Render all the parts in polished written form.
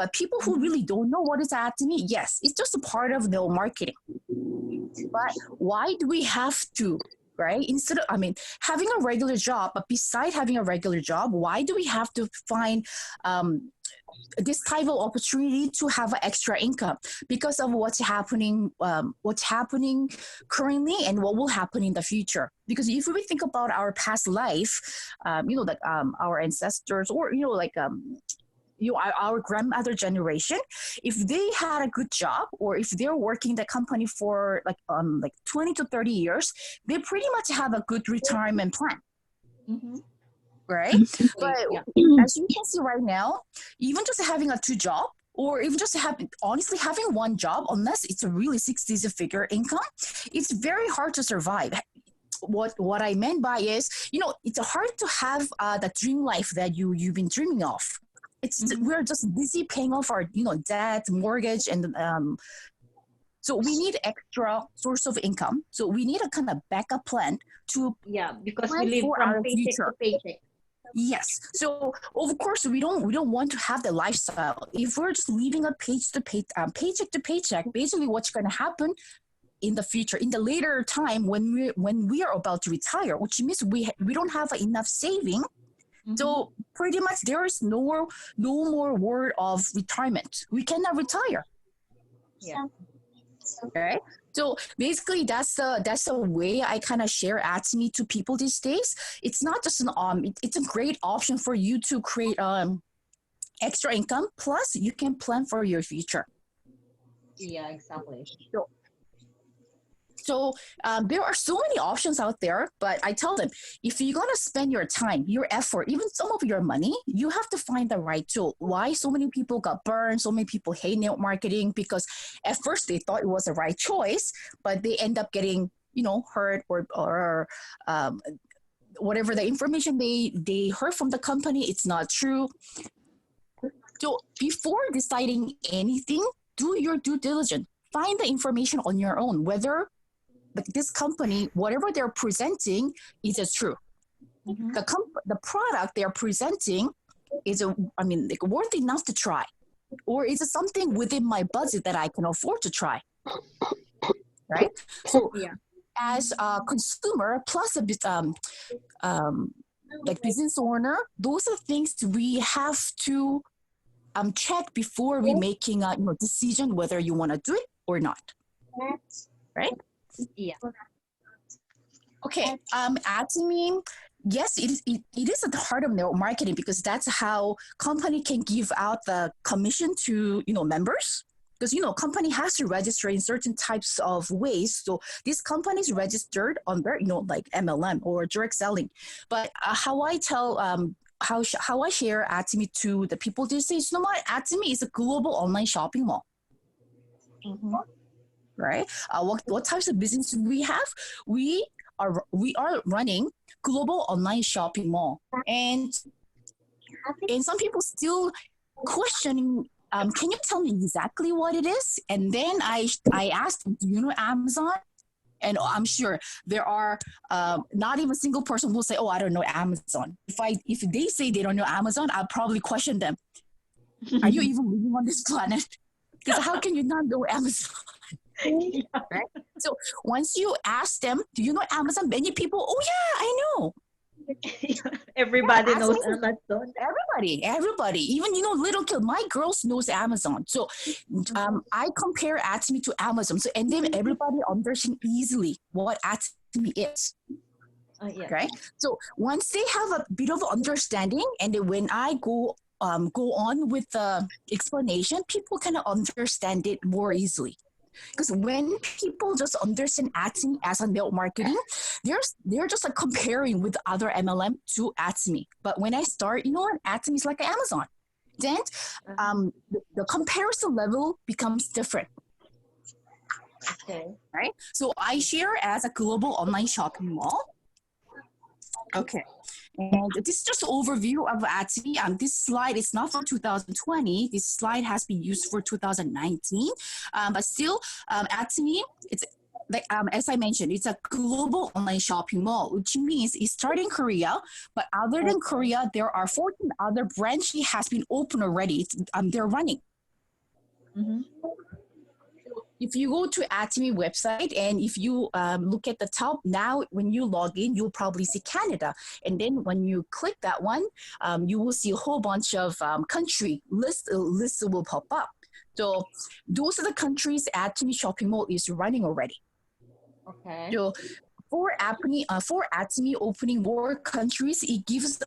But people who really don't know what is ATOMY, yes, it's just a part of the marketing. But why do we have to, right? Instead of, having a regular job, but beside having a regular job, why do we have to find this type of opportunity to have an extra income? Because of what's happening currently and what will happen in the future. Because if we think about our past life, our ancestors, or our grandmother generation, if they had a good job, or if they're working the company for like 20 to 30 years, they pretty much have a good retirement plan. Mm-hmm. Right? But as you can see right now, even just having a 2 job, or even just having one job, unless it's a really 6-digit figure it's very hard to survive. What I meant by is, it's hard to have the dream life that you've been dreaming of. We're just busy paying off our debt, mortgage, and so we need extra source of income. So we need a kind of backup plan to because we live from paycheck to paycheck. Yes. So of course we don't want to have the lifestyle. If we're just living a paycheck to paycheck, basically what's going to happen in the future, in the later time when we are about to retire, which means we don't have enough saving. Mm-hmm. So pretty much there is no more word of retirement. We cannot retire. Yeah. Okay. So basically, that's the way I kind of share ATOMY to people these days. It's not just it's a great option for you to create extra income. Plus, you can plan for your future. Yeah, exactly. So there are so many options out there, but I tell them, if you're going to spend your time, your effort, even some of your money, you have to find the right tool. Why so many people got burned? So many people hate network marketing because at first they thought it was the right choice, but they end up getting, hurt or whatever the information they heard from the company, it's not true. So before deciding anything, do your due diligence. Find the information on your own, whether this company, whatever they're presenting, is it true? Mm-hmm. The product they're presenting is worth enough to try, or is it something within my budget that I can afford to try? Right. So as a consumer plus a bit business owner, those are things we have to check before we making a decision whether you want to do it or not. Right. Yeah. Okay. ATOMY, yes, it is at the heart of network marketing because that's how company can give out the commission to members. Because company has to register in certain types of ways. So this company is registered under like MLM or direct selling. But how I tell how I share ATOMY to the people these days, ATOMY is a global online shopping mall. Mm-hmm. Right? What types of business do we have? We are running global online shopping mall, and some people still questioning. Can you tell me exactly what it is? And then I asked, do you know Amazon? And I'm sure there are not even a single person who will say, oh, I don't know Amazon. If they say they don't know Amazon, I'll probably question them. Are you even living on this planet? Because how can you not know Amazon? Right? So once you ask them, do you know Amazon? Many people, oh yeah, I know. Everybody knows Amazon. Everybody, even little kid, my girls knows Amazon. So I compare ATOMY to Amazon. So and then everybody understands easily what ATOMY is. Right? So once they have a bit of understanding, and then when I go on with the explanation, people can understand it more easily. Because when people just understand ATOMY as a network marketing, they're just like comparing with other MLM to ATOMY. But when I start, ATOMY is like Amazon. Then the comparison level becomes different. Okay. Right? So I share as a global online shopping mall. Okay. And this is just an overview of ATOMY. This slide is not for 2020. This slide has been used for 2019. But still, ATOMY, it's like as I mentioned, it's a global online shopping mall, which means it started in Korea. But other than Korea, there are 14 other branches has been open already. They're running. Mm-hmm. If you go to ATOMY website and if you look at the top now, when you log in, you'll probably see Canada. And then when you click that one, you will see a whole bunch of country lists will pop up. So those are the countries ATOMY Shopping Mall is running already. Okay. So for ATOMY opening more countries, it gives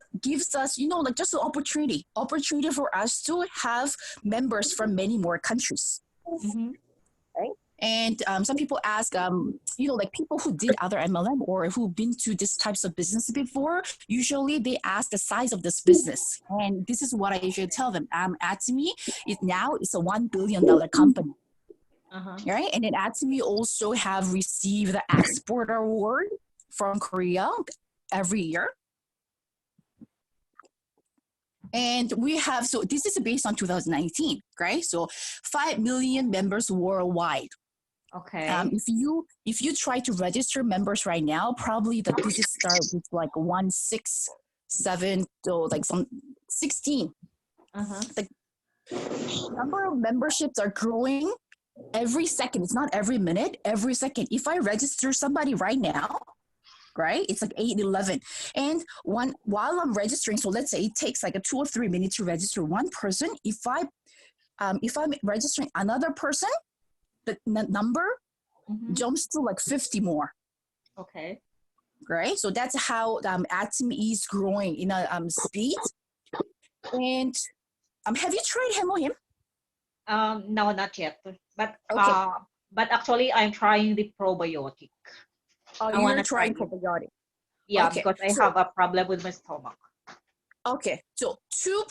us, like just an opportunity for us to have members from many more countries. Mm-hmm. Right? And some people ask, like people who did other MLM or who've been to these types of business before, usually they ask the size of this business. And this is what I usually tell them. ATOMY is now it's a $1 billion company. Uh-huh. Right? And then ATOMY also have received the Export Award from Korea every year. And we have, so this is based on 2019, right? So 5 million members worldwide. Okay. If you try to register members right now, probably the digits start with like 167 to like some 16. Uh-huh. The number of memberships are growing every second. It's not every minute, every second. If I register somebody right now, right, it's like 8:11, and while I'm registering, so let's say it takes like a 2 or 3 minutes to register one person. If I'm registering another person, the number Mm-hmm. jumps to like 50 more. Okay. Right, so that's how ATOMY is growing in a speed. And have you tried Hemohim? No, not yet. But Okay. but actually I'm trying the probiotic. I You're wanna try trying it. probiotic. Yeah, Okay, because I so have a problem with my stomach. okay, so two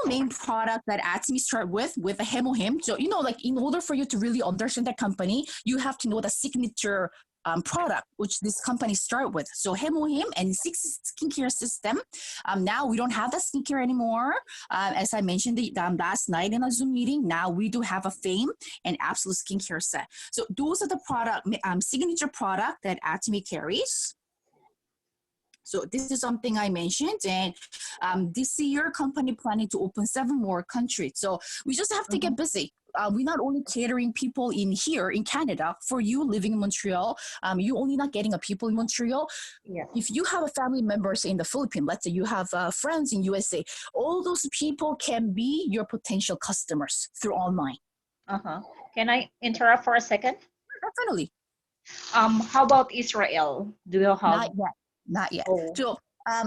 main products that ATOMY start with the Hemohim. So like in order for you to really understand the company, you have to know the signature product which this company start with. So Hemohim and Six Skincare System. Now we don't have that skincare anymore. As I mentioned last night in a Zoom meeting, now we do have a Fame and Absolute Skincare set. So those are the signature product that ATOMY carries. So this is something I mentioned, and this year company planning to open 7 more countries. So we just have to get busy. We're not only catering people in here in Canada. For you living in Montreal, you only not getting a people in Montreal. Yeah. If you have a family members in the Philippines, let's say you have friends in USA, all those people can be your potential customers through online. Uh-huh. Can I interrupt for a second? Definitely. How about Israel? Do you have? Not yet. Oh. So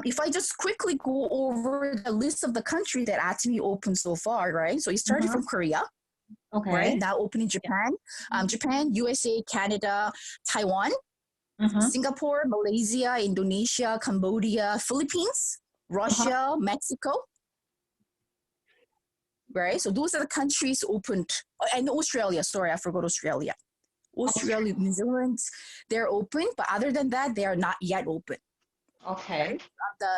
if I just quickly go over the list of the countries that ATOMY opened so far, right? So it started from Korea, Okay. right? Now opening Japan, Japan, USA, Canada, Taiwan, Singapore, Malaysia, Indonesia, Cambodia, Philippines, Russia, Mexico, right? So those are the countries opened. And Australia, sorry, I forgot Australia. Australia, New Zealand, they're open, but other than that, they are not yet open. Okay.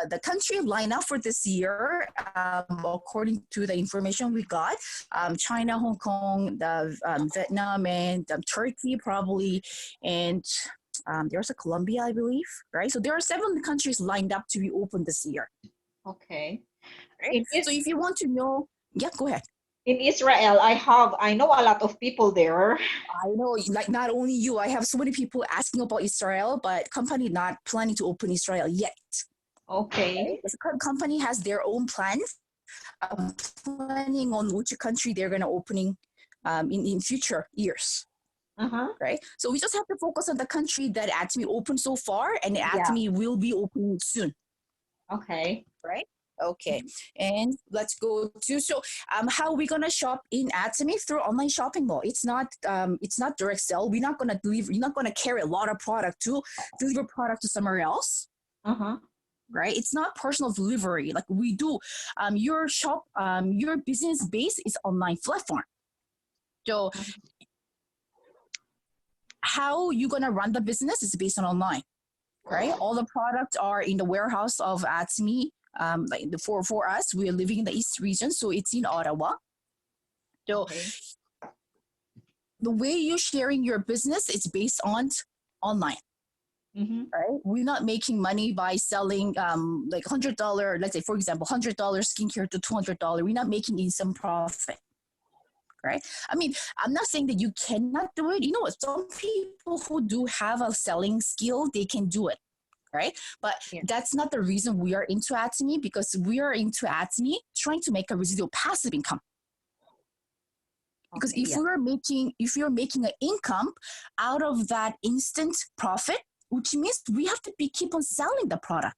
The country lineup for this year, according to the information we got, China, Hong Kong, Vietnam, and Turkey probably, and there's a Colombia, I believe, right? So there are 7 countries lined up to be open this year. Okay. Right? So if you want to know, yeah, go ahead. In Israel, I know a lot of people there. I know, like not only you, I have so many people asking about Israel, but company not planning to open Israel yet. Okay. Right? The company has their own plans, planning on which country they're going to opening in future years. Right? So we just have to focus on the country that ATOMY opened so far, and ATOMY will be opening soon. Okay. Right? Okay, and let's go to how are we gonna shop in ATOMY through online shopping mall? It's not direct sale. We're not gonna deliver. You're not gonna carry a lot of product to deliver product to somewhere else. Right? It's not personal delivery like we do. Your business base is online platform. So how you gonna run the business is based on online, right? All the products are in the warehouse of ATOMY. For us, we are living in the East region, so it's in Ottawa. So the way you're sharing your business is based on online. Right? We're not making money by selling like $100, let's say for example, $100 skincare to $200. We're not making in some profit. right? I mean, I'm not saying that you cannot do it. You know what? Some people who do have a selling skill, they can do it, right? But Yeah. that's not the reason we are into ATOMY, because we are into ATOMY trying to make a residual passive income. Because Okay, if you're making an income out of that instant profit, which means we have to keep on selling the product.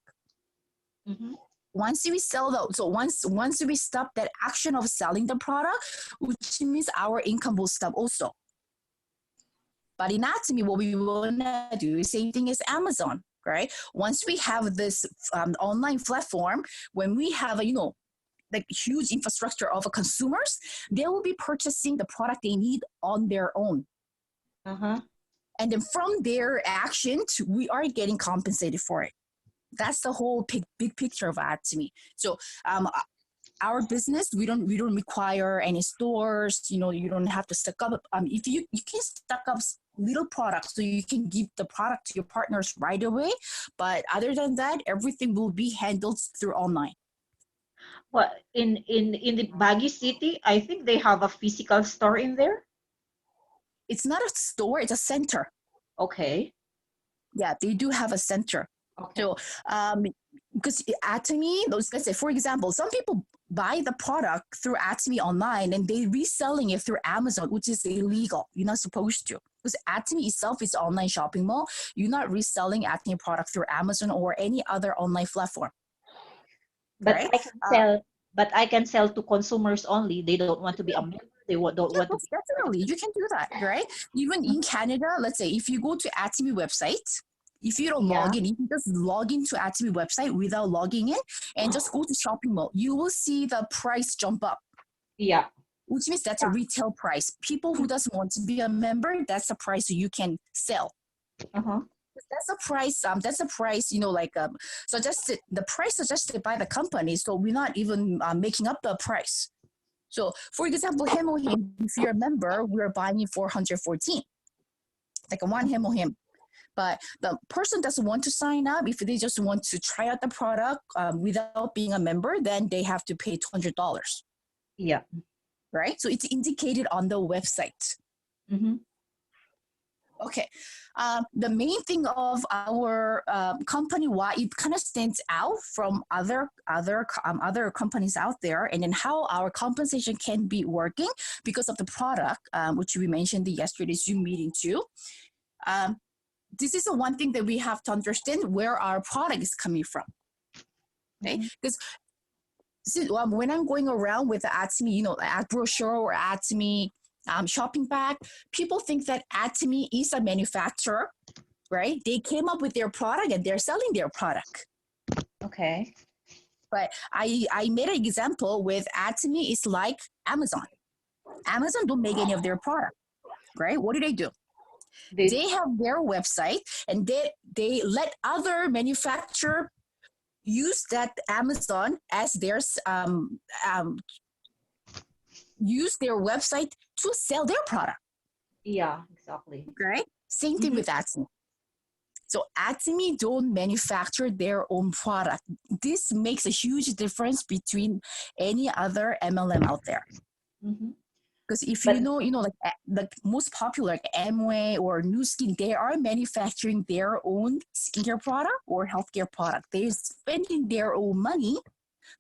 Mm-hmm. Once we sell once we stop that action of selling the product, which means our income will stop also. But in ATOMY, what we want to do is same thing as Amazon, right? Once we have this online platform, when we have a, like huge infrastructure of consumers, they will be purchasing the product they need on their own. Uh-huh. And then from their actions, we are getting compensated for it. That's the whole big picture of ATOMY. So our business, we don't require any stores. You don't have to stock up. If you can stock up little products so you can give the product to your partners right away. But other than that, everything will be handled through online. Well, in the Baguio City, I think they have a physical store in there. It's not a store; it's a center. Okay. Yeah, they do have a center. Okay. So, because ATOMY, let's say, for example, some people buy the product through ATOMY online and they reselling it through Amazon, which is illegal. You're not supposed to. Because ATOMY itself is an online shopping mall. You're not reselling ATOMY product through Amazon or any other online platform. But Right? I can sell to consumers only. They don't want to be a member. They don't want to be. Definitely, you can do that, right? Even in Canada, let's say if you go to ATOMY website, if you don't log in, you can just log into ATOMY website without logging in and just go to shopping mall. You will see the price jump up. Yeah. Which means that's a retail price. People who doesn't want to be a member, that's the price you can sell. Uh-huh. That's a price. That's a price. Suggested, the price suggested by the company. So we're not even making up the price. So, for example, Hemohim, if you're a member, we're buying it 414, like a one Hemohim. But the person doesn't want to sign up. If they just want to try out the product without being a member, then they have to pay $200. Yeah. Right? So it's indicated on the website. Mm-hmm. Okay. The main thing of our company, why it kind of stands out from other companies out there, and then how our compensation can be working because of the product, which we mentioned in yesterday's Zoom meeting too. This is the one thing that we have to understand where our product is coming from. Okay, because when I'm going around with the ATOMY, ad brochure or ATOMY shopping bag, people think that ATOMY is a manufacturer, right? They came up with their product and they're selling their product. Okay. But I made an example with ATOMY is like Amazon. Amazon don't make any of their product, right? What do? They have their website and they let other manufacturer use that Amazon as their use their website to sell their product. Yeah, exactly. Right? Same thing with ATOMY. So ATOMY don't manufacture their own product. This makes a huge difference between any other MLM out there. Because if you know, like the most popular like Amway or Nu Skin, they are manufacturing their own skincare product or healthcare product. They're spending their own money,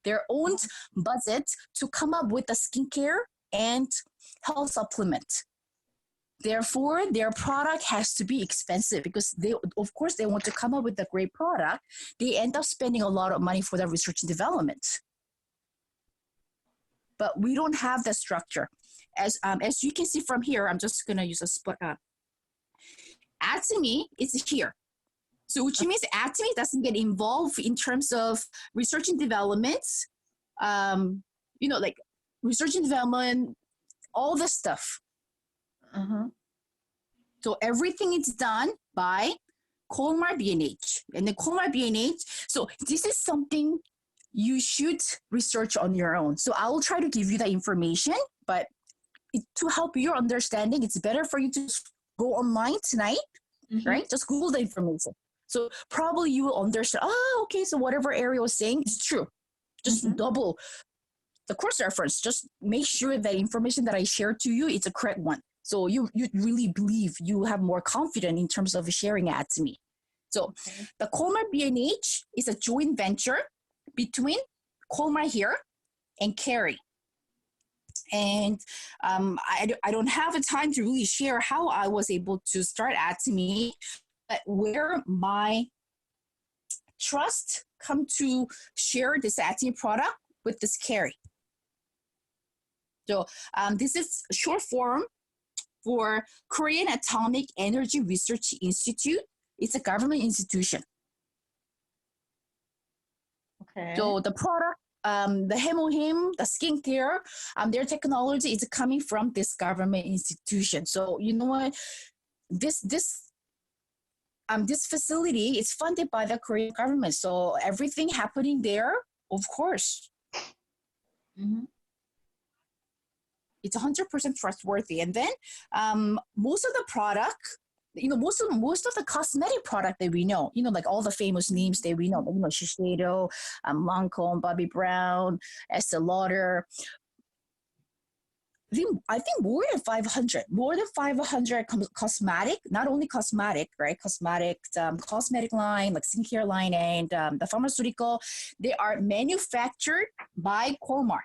their own budget to come up with a skincare and health supplement. Therefore, their product has to be expensive because they want to come up with a great product. They end up spending a lot of money for their research and development. But we don't have that structure. As you can see from here, I'm just going to use a spot. ATOMY is here. So which means ATOMY doesn't get involved in terms of research and development, like research and development, all this stuff. So everything is done by Colmar B&H. And the Colmar B&H, so this is something you should research on your own. So I will try to give you the information, but to help your understanding, it's better for you to go online tonight, right? Just Google the information. So probably you will understand, okay, so whatever Aeri was saying is true. Just double the course reference. Just make sure that information that I share to you is a correct one. So you really believe, you have more confidence in terms of sharing it to me. So the Colmar B&H is a joint venture between Colmar here and Carey. And I don't have a time to really share how I was able to start ATOMY, but where my trust come to share this ATOMY product with this Carey. So this is short form for Korean Atomic Energy Research Institute. It's a government institution. Okay. So the product, the hemohim, the skincare, their technology is coming from this government institution. So you know what? This facility is funded by the Korean government. So everything happening there, of course, it's 100% trustworthy. And then most of the product, most of the cosmetic product that we know, like all the famous names that we know, Shiseido, Lancome, Bobbi Brown, Estee Lauder. I think more than 500 cosmetic, not only cosmetic, right? Cosmetic line, like skincare line, and the pharmaceutical, they are manufactured by Colmar.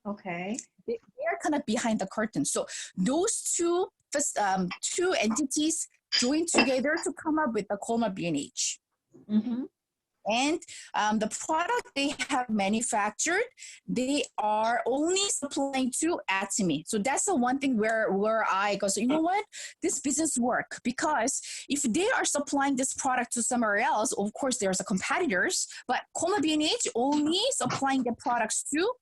Okay. They are kind of behind the curtain. So those two entities joined together to come up with the Colmar B&H. And the product they have manufactured, they are only supplying to ATOMY. So that's the one thing where I go, so you know what? This business work, because if they are supplying this product to somewhere else, of course there's a competitors, but Colmar B&H only supplying the products to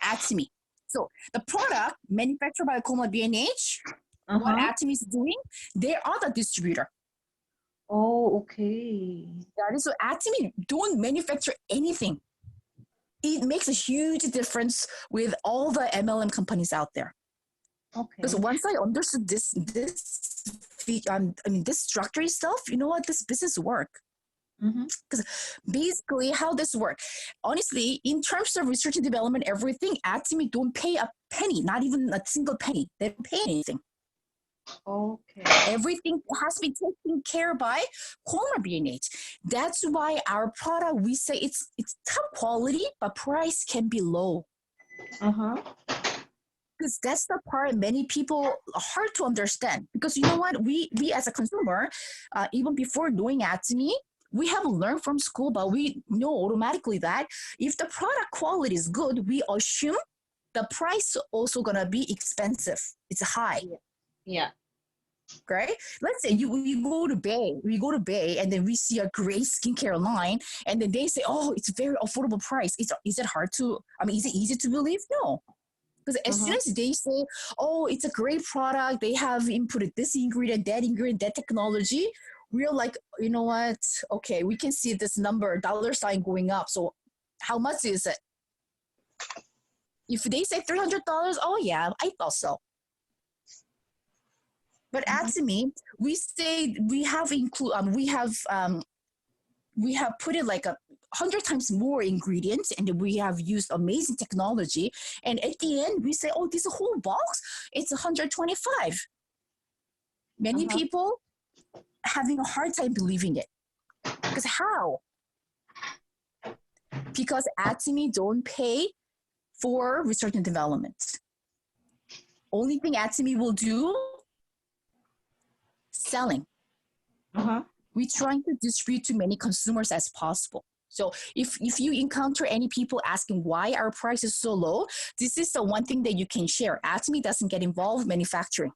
ATOMY. So the product manufactured by Colmar B&H, what ATOMY is doing, they are the distributor. Oh, okay. That is, so ATOMY don't manufacture anything. It makes a huge difference with all the MLM companies out there. Okay. Because once I understood this structure itself, you know what, this business work. Because basically how this works, honestly, in terms of research and development, everything, ATOMY don't pay a penny, not even a single penny. They don't pay anything. Okay. Everything has been taken care by Colmar B&H. That's why our product, we say it's top quality, but price can be low. Because that's the part many people are hard to understand. Because you know what, we as a consumer, even before knowing ATOMY, we have learned from school, but we know automatically that if the product quality is good, we assume the price also gonna be expensive. It's high. Yeah. Right? Let's say we go to Bay, and then we see a great skincare line, and then they say, oh, it's very affordable price. Is it hard to, is it easy to believe? No. Because as soon as they say, oh, it's a great product, they have inputted this ingredient, that technology, we're like, you know what? Okay, we can see this number, dollar sign going up. So how much is it? If they say $300, oh yeah, I thought so. But ATOMY, we say we have put it like 100 times more ingredients, and we have used amazing technology. And at the end, we say, oh, this whole box, it's 125. Many people having a hard time believing it. Because how? Because ATOMY don't pay for research and development. Only thing ATOMY will do, selling. We're trying to distribute to many consumers as possible. So if you encounter any people asking why our price is so low, this is the one thing that you can share. ATOMY doesn't get involved in manufacturing.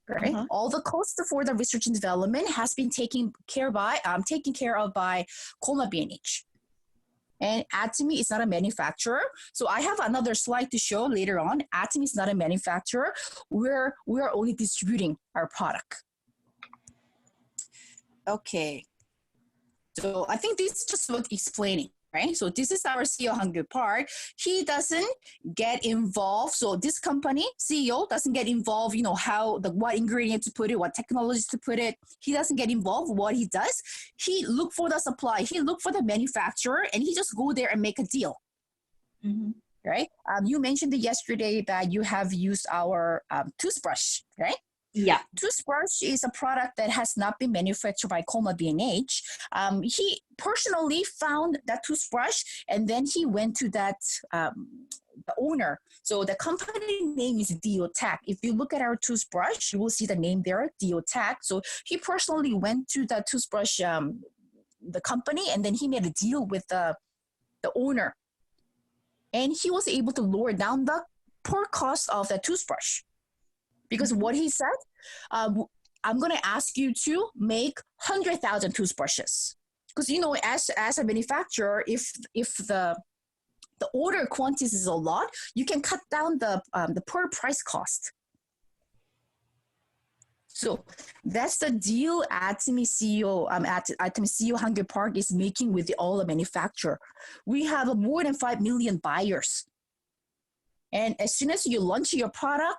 Right? All the costs for the research and development has been taken care of by Colmar B&H. And ATOMY is not a manufacturer. So I have another slide to show later on. ATOMY is not a manufacturer. We are only distributing our product. Okay. So I think this is just about explaining, right? So this is our CEO Hangul Park. He doesn't get involved. So this company CEO doesn't get involved, what ingredient to put it, what technology to put it. He doesn't get involved. What he does, he look for the supply. He look for the manufacturer, and he just go there and make a deal. Mm-hmm. right? You mentioned yesterday that you have used our toothbrush, right? Yeah. Toothbrush is a product that has not been manufactured by LINEAGE. He personally found that toothbrush, and then he went to that the owner. So the company name is Diotech. If you look at our toothbrush, you will see the name there, Diotech. So he personally went to the toothbrush, the company, and then he made a deal with the owner, and he was able to lower down the per cost of the toothbrush. Because what he said, I'm going to ask you to make 100,000 toothbrushes. Because, as a manufacturer, if the order quantities is a lot, you can cut down the per price cost. So that's the deal ATOMY CEO, ATOMY CEO Hungary Park is making with all the manufacturer. We have more than 5 million buyers. And as soon as you launch your product,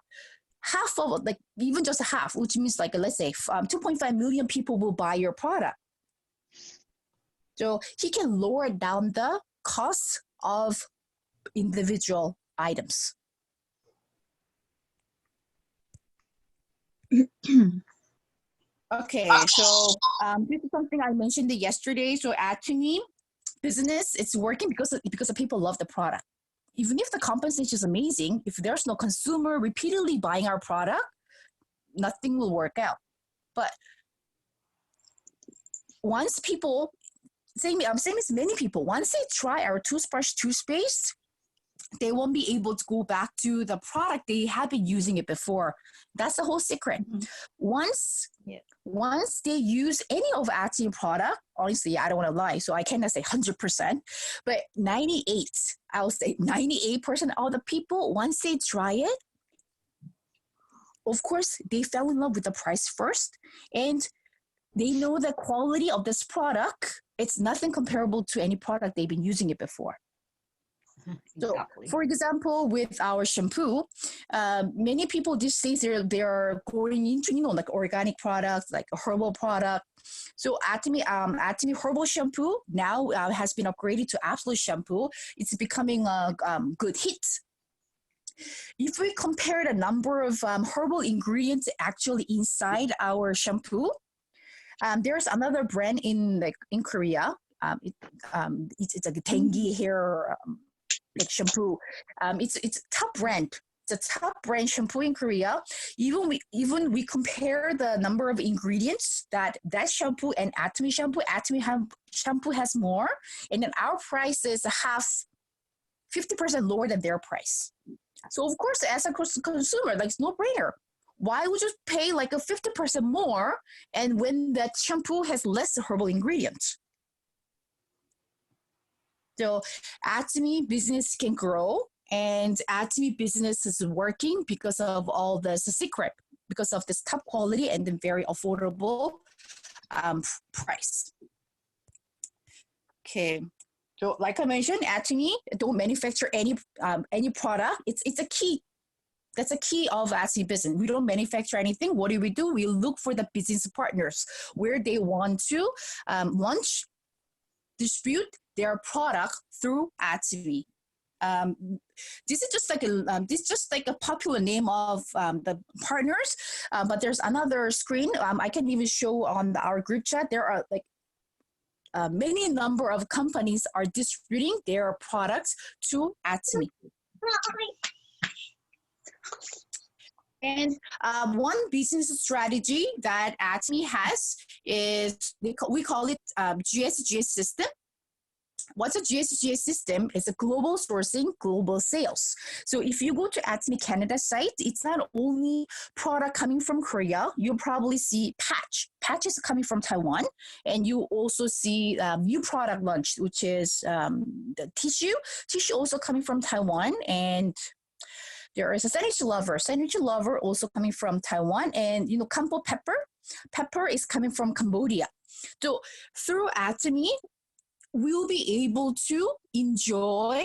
half of, like, even just half, which means, like, let's say 2.5 million people will buy your product. So he can lower down the cost of individual items. Okay, so this is something I mentioned yesterday. So ATOMY business, it's working because people love the product. Even if the compensation is amazing, if there's no consumer repeatedly buying our product, nothing will work out. But once people, same as many people, once they try our toothpaste, they won't be able to go back to the product they have been using it before. That's the whole secret. Mm-hmm. Once they use any of ATOMY product, honestly, I don't want to lie, so I cannot say 100%, but 98, I'll say 98% of the people, once they try it, of course, they fell in love with the price first, and they know the quality of this product. It's nothing comparable to any product they've been using it before. Exactly. So, for example, with our shampoo, many people these days they're going into like organic products, like a herbal product. So ATOMY herbal shampoo now has been upgraded to Absolute shampoo. It's becoming a good hit. If we compare the number of herbal ingredients actually inside our shampoo, there's another brand in Korea. It's like a Dengue hair like shampoo. It's top brand. It's a top brand shampoo in Korea. Even we compare the number of ingredients that shampoo and ATOMY shampoo. ATOMY shampoo has more, and then our price is 50% lower than their price. So of course, as a consumer, like, it's no brainer. Why would you pay like a 50% more, and when that shampoo has less herbal ingredients? So ATOMY business can grow, and ATOMY business is working because of all this secret, because of this top quality and the very affordable price. Okay. So like I mentioned, ATOMY don't manufacture any product. It's a key. That's a key of ATOMY business. We don't manufacture anything. What do? We look for the business partners where they want to launch, distribute their product through ATOMY. This is just like a popular name of the partners, but there's another screen. I can even show on our group chat. There are like many number of companies are distributing their products to ATOMY. And one business strategy that ATOMY has is we call it GSGS system. What's a GSGS system? It's a global sourcing, global sales. So if you go to ATOMY Canada site, it's not only product coming from Korea. You'll probably see patch. Patch is coming from Taiwan. And you also see new product launch, which is the tissue. Tissue also coming from Taiwan. And there is a Sandwich Lover also coming from Taiwan. And, Campo Pepper is coming from Cambodia. So through ATOMY, we'll be able to enjoy,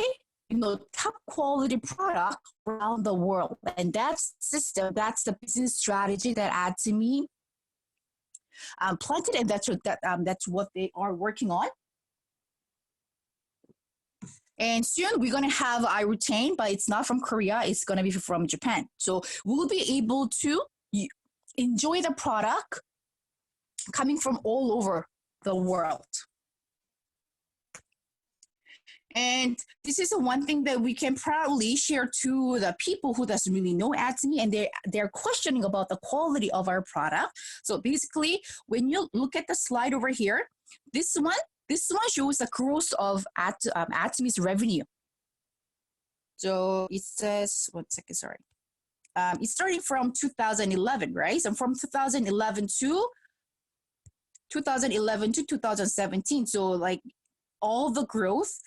top quality product around the world. And that's the business strategy that ATOMY planted, and that's what they are working on. And soon we're going to have iRetain, but it's not from Korea. It's going to be from Japan. So we'll be able to enjoy the product coming from all over the world. And this is the one thing that we can proudly share to the people who doesn't really know ATOMY, and they're questioning about the quality of our product. So basically, when you look at the slide over here, this one shows the growth of ATOMY's revenue. So it says, one second, sorry. It's starting from 2011, right? So from 2011 to 2017. So like all the growth.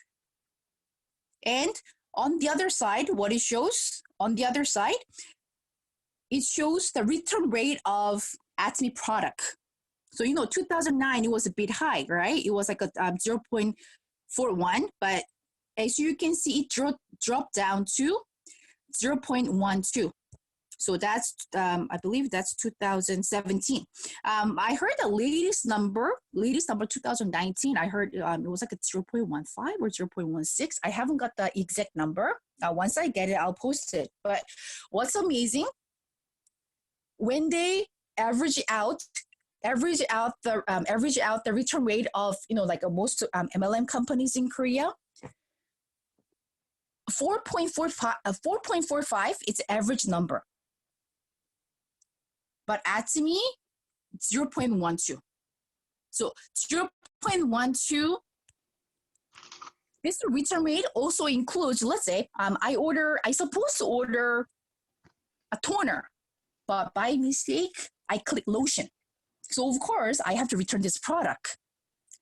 And on the other side, what it shows, on the other side, it shows the return rate of ATOMY product. So, 2009, it was a bit high, right? It was like a 0.41, but as you can see, it dropped down to 0.12. So that's, I believe that's 2017. I heard the latest number 2019, I heard it was like a 0.15 or 0.16. I haven't got the exact number. Once I get it, I'll post it. But what's amazing, when they average out the return rate of, like most MLM companies in Korea, 4.45, it's average number. But ATOMY, 0.12. So 0.12, this return rate also includes, let's say, I supposed to order a toner, but by mistake, I click lotion. So of course, I have to return this product.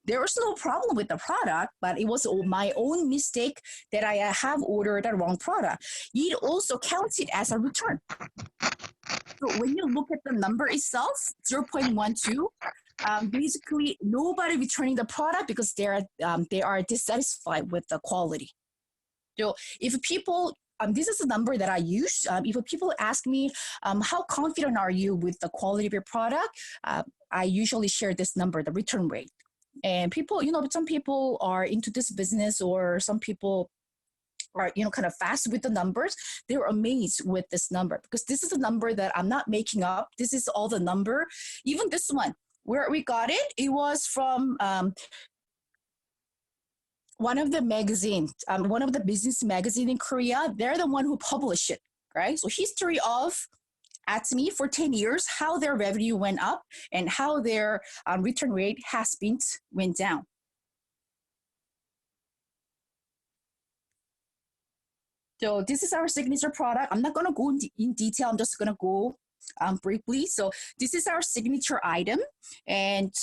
There was no problem with the product, but it was my own mistake that I have ordered the wrong product. It also counts it as a return. So when you look at the number itself, 0.12, basically nobody returning the product because they are dissatisfied with the quality. So if people, this is the number that I use. If people ask me, how confident are you with the quality of your product? I usually share this number, the return rate. And people, some people are into this business, or some people are, kind of fast with the numbers. They're amazed with this number because this is a number that I'm not making up. This is all the number. Even this one, where we got it, it was from one of the magazines, one of the business magazine in Korea. They're the one who published it, right? So history of ATOMY for 10 years, how their revenue went up and how their return rate went down. So this is our signature product. I'm not going to go in detail. I'm just going to go briefly. So this is our signature item. And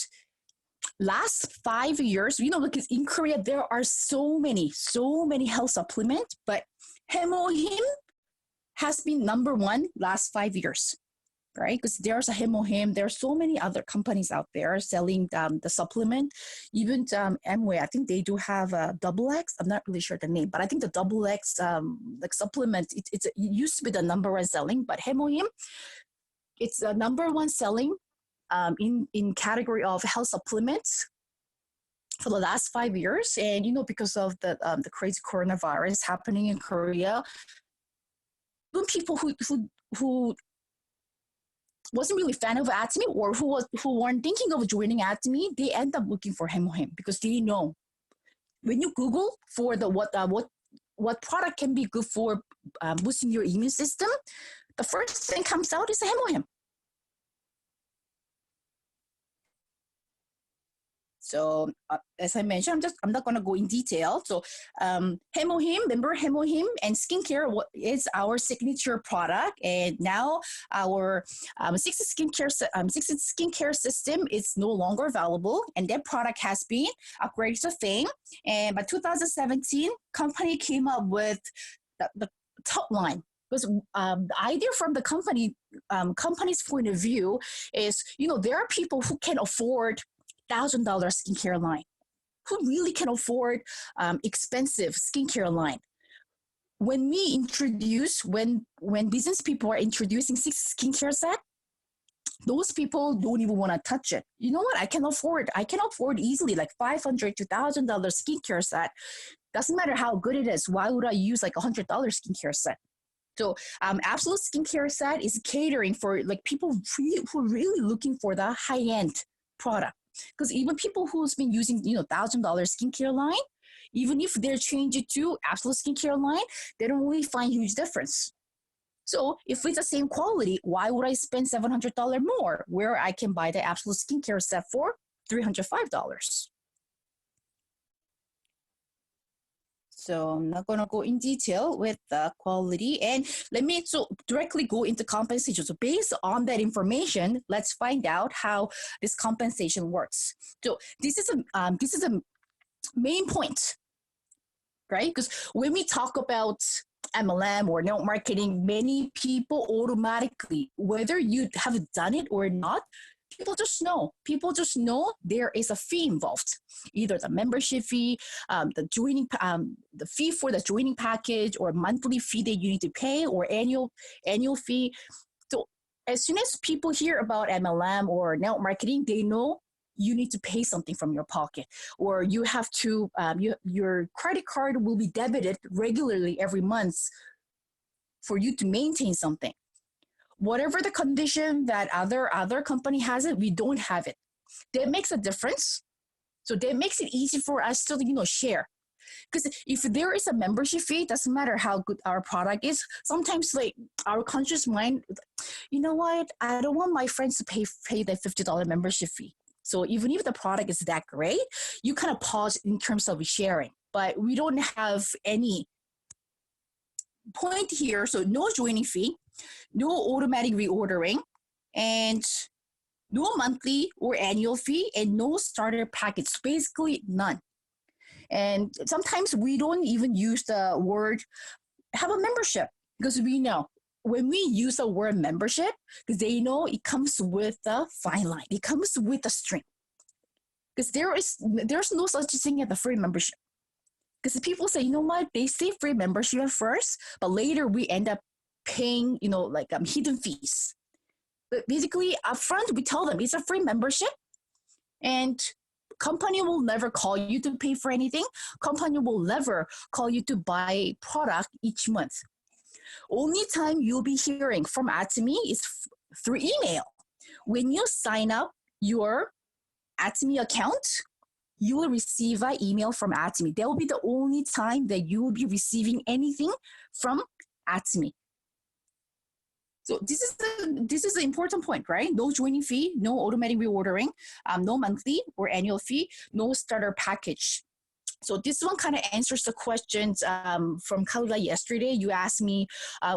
last 5 years, because in Korea, there are so many health supplements, but Hemohim has been number one last 5 years, right? Because there's a Hemohim. There are so many other companies out there selling the supplement. Even Amway, I think they do have a double X. I'm not really sure the name, but I think the double X like supplement, it used to be the number one selling, but Hemohim, it's the number one selling in category of health supplements for the last 5 years. And, because of the crazy coronavirus happening in Korea, even people who wasn't really a fan of ATOMY, or who weren't thinking of joining ATOMY, they end up looking for Hemohim because they know when you Google for the what product can be good for boosting your immune system, the first thing comes out is Hemohim. So as I mentioned, I'm not going to go in detail. So Hemohim, remember Hemohim and skincare is our signature product. And now our 60 skincare system is no longer available. And that product has been upgraded to fame. And by 2017, company came up with the top line. Because the idea from the company's point of view is, there are people who can afford $1,000 skincare line, who really can afford expensive skincare line. When business people are introducing 6 skincare set, those people don't even want to touch it. You know what? I can afford easily like $500 to $1,000 skincare set. Doesn't matter how good it is. Why would I use like $100 skincare set? So Absolute Skincare Set is catering for like people who are really looking for the high-end product. Because even people who's been using, $1,000 skincare line, even if they're changing to Absolute Skincare line, they don't really find huge difference. So if it's the same quality, why would I spend $700 more where I can buy the Absolute Skincare Set for $305? So I'm not going to go in detail with the quality. And let me directly go into compensation. So based on that information, let's find out how this compensation works. So this is a main point, right? Because when we talk about MLM or network marketing, many people automatically, whether you have done it or not, people just know there is a fee involved, either the membership fee, the fee for the joining package, or monthly fee that you need to pay, or annual fee. So as soon as people hear about MLM or network marketing, they know you need to pay something from your pocket, or you have to your credit card will be debited regularly every month for you to maintain something. Whatever the condition that other company has it, we don't have it. That makes a difference. So that makes it easy for us to share. Because if there is a membership fee, doesn't matter how good our product is. Sometimes like our conscious mind, you know what? I don't want my friends to pay the $50 membership fee. So even if the product is that great, you kind of pause in terms of sharing. But we don't have any point here. So no joining fee, no automatic reordering, and no monthly or annual fee, and no starter package. Basically none. And sometimes we don't even use the word have a membership, because we know when we use the word membership, because they know it comes with a fine line, it comes with a string. Because there's no such thing as a free membership. Because people say, you know what, they say free membership at first, but later we end up paying, hidden fees. But basically, upfront, we tell them it's a free membership, and company will never call you to pay for anything. Company will never call you to buy product each month. Only time you'll be hearing from ATOMY is through email. When you sign up your ATOMY account, you will receive an email from ATOMY. That will be the only time that you will be receiving anything from ATOMY. So this is the important point, right? No joining fee, no automatic reordering, no monthly or annual fee, no starter package. So this one kind of answers the questions from Kalila yesterday. You asked me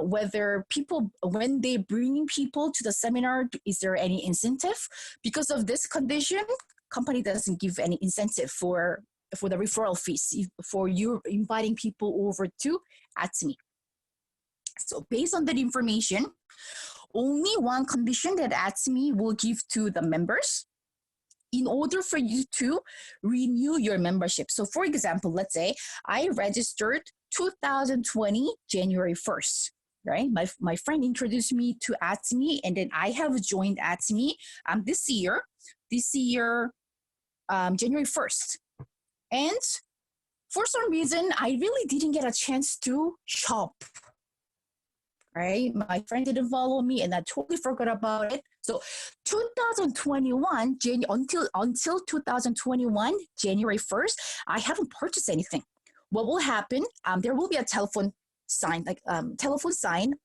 whether people, when they bring people to the seminar, is there any incentive? Because of this condition, company doesn't give any incentive for the referral fees for you inviting people over to ATOMY. So based on that information, only one condition that ATOMY will give to the members in order for you to renew your membership. So for example, let's say I registered 2020 January 1st, right? My friend introduced me to ATOMY, and then I have joined ATOMY this year, January 1st. And for some reason, I really didn't get a chance to shop. Right? My friend didn't follow me, and I totally forgot about it. So 2021, until 2021, January 1st, I haven't purchased anything. What will happen? There will be a telephone sign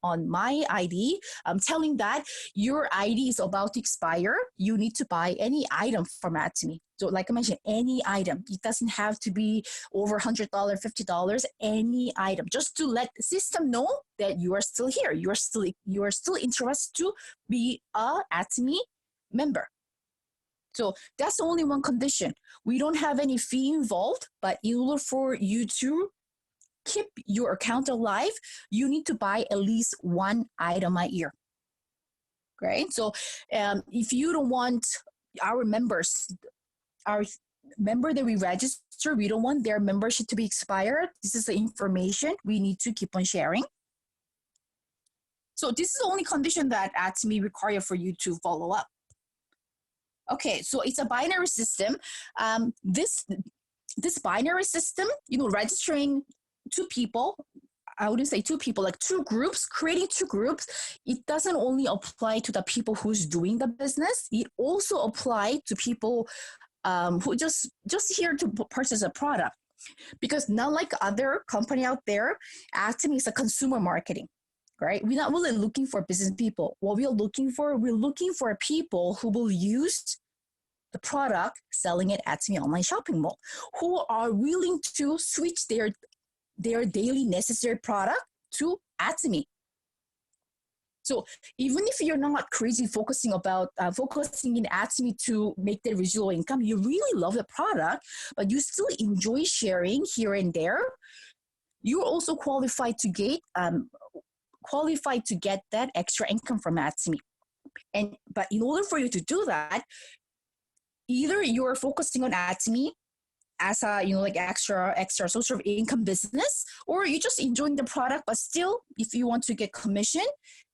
on my ID telling that your ID is about to expire. You need to buy any item from ATOMY. So like I mentioned, any item. It doesn't have to be over $100, $50, any item. Just to let the system know that you are still here. You are still interested to be a ATOMY member. So that's only one condition. We don't have any fee involved, but in order for you to keep your account alive, you need to buy at least one item a year. Right? So if you don't want our member that we register, we don't want their membership to be expired. This is the information we need to keep on sharing. So this is the only condition that ATOMY require for you to follow up. Okay, so it's a binary system. This this binary system, registering two people, I wouldn't say two people, like two groups, creating two groups, it doesn't only apply to the people who's doing the business, it also apply to people who just here to purchase a product. Because not like other company out there, ATOMY is a consumer marketing, right? We're not really looking for business people. What we're looking for people who will use the product selling at ATOMY online shopping mall, who are willing to switch their daily necessary product to ATOMY. So even if you're not crazy focusing in ATOMY to make the residual income, you really love the product, but you still enjoy sharing here and there, you're also qualified to get that extra income from ATOMY. But in order for you to do that, either you're focusing on ATOMY as a like extra source of income business, or you're just enjoying the product, but still, if you want to get commission,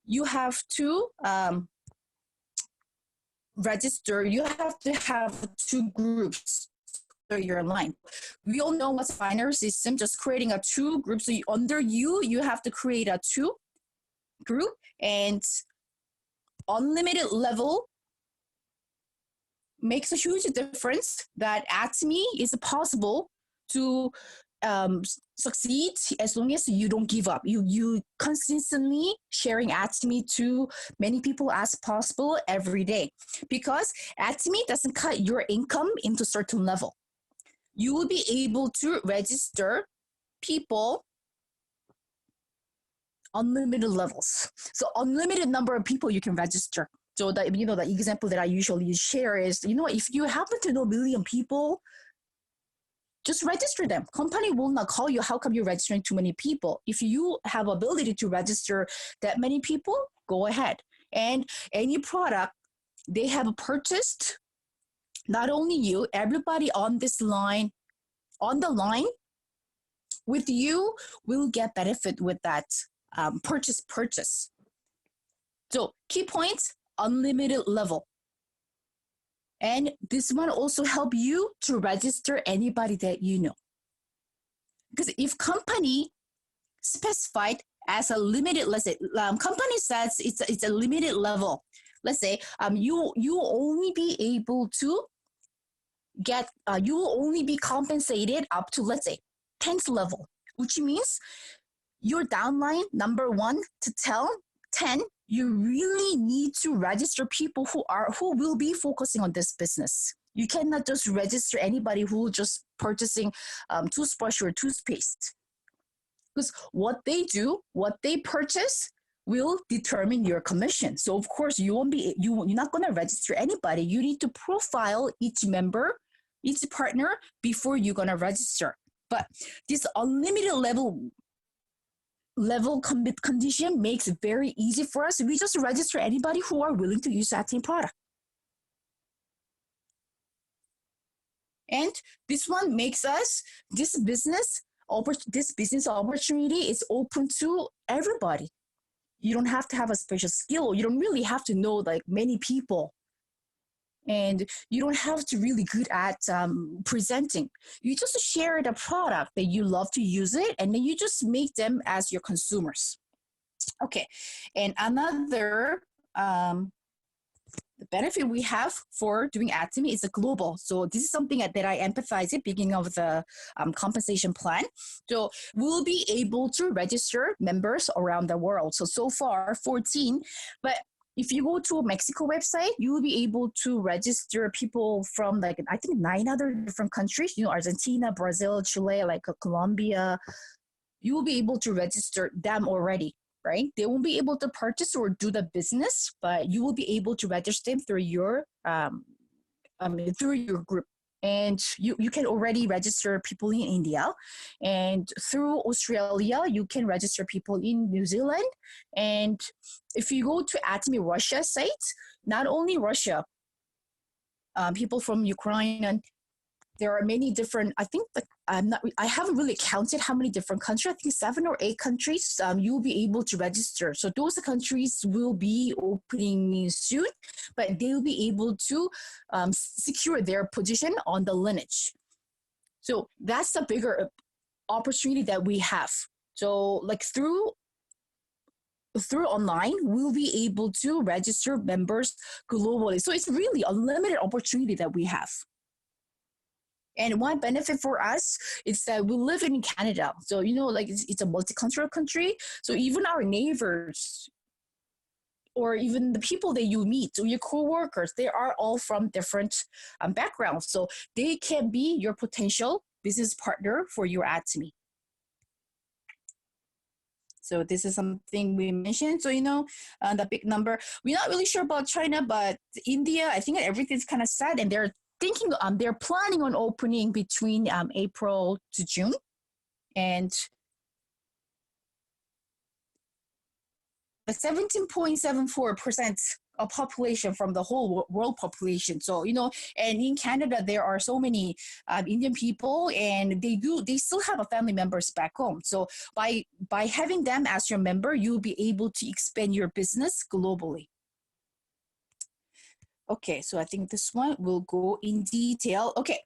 you have to register. You have to have two groups your line. We all know what's binary system, just creating a two group. So under you have to create a two group, and unlimited level makes a huge difference. That ATOMY is possible to succeed as long as you don't give up. You consistently sharing ATOMY to many people as possible every day, because ATOMY doesn't cut your income into certain level. You will be able to register people unlimited levels. So unlimited number of people you can register. So the example that I usually share is, if you happen to know a million people, just register them. Company will not call you, how come you're registering too many people? If you have ability to register that many people, go ahead. And any product they have purchased, not only you, everybody on the line with you will get benefit with that purchase. So key points, unlimited level. And this one also help you to register anybody that you know. Because if company specified as a limited, let's say, company says it's a limited level. Let's say you only be able to get, you will only be compensated up to, let's say, 10th level, which means your downline number 1 to 10, you really need to register people who will be focusing on this business. You cannot just register anybody who just purchasing toothbrush or toothpaste, because what they purchase will determine your commission. So of course you're not going to register anybody. You need to profile each member, each partner before you're going to register. But this unlimited level condition makes it very easy for us. We just register anybody who are willing to use that same product. And this one makes us, this business opportunity is open to everybody. You don't have to have a special skill. You don't really have to know like many people. And you don't have to really good at presenting. You just share the product that you love to use it, and then you just make them as your consumers. Okay, and another the benefit we have for doing ATOMY is a global. So this is something that I emphasize at the beginning of the compensation plan. So we'll be able to register members around the world. So far 14, but if you go to a Mexico website, you will be able to register people from like, I think 9 other different countries, Argentina, Brazil, Chile, like Colombia. You will be able to register them already, right? They won't be able to purchase or do the business, but you will be able to register them through your group. And you can already register people in India, and through Australia, you can register people in New Zealand. And if you go to ATOMY Russia site, not only Russia, people from Ukraine, and there are many different, I think I haven't really counted how many different countries. I think 7 or 8 countries you'll be able to register. So those countries will be opening soon, but they will be able to secure their position on the LINEAGE. So that's the bigger opportunity that we have. So like through online, we'll be able to register members globally. So it's really a limited opportunity that we have. And one benefit for us is that we live in Canada. So, like it's a multicultural country. So even our neighbors or even the people that you meet, so your coworkers, they are all from different backgrounds. So they can be your potential business partner for your ATOMY. So this is something we mentioned. So, the big number, we're not really sure about China, but India, I think everything's kind of set, and they're planning on opening between April to June. And the 17.74% of population from the whole world population. So, and in Canada, there are so many Indian people, and they still have a family members back home. So by having them as your member, you'll be able to expand your business globally. Okay, so I think this one will go in detail. Okay,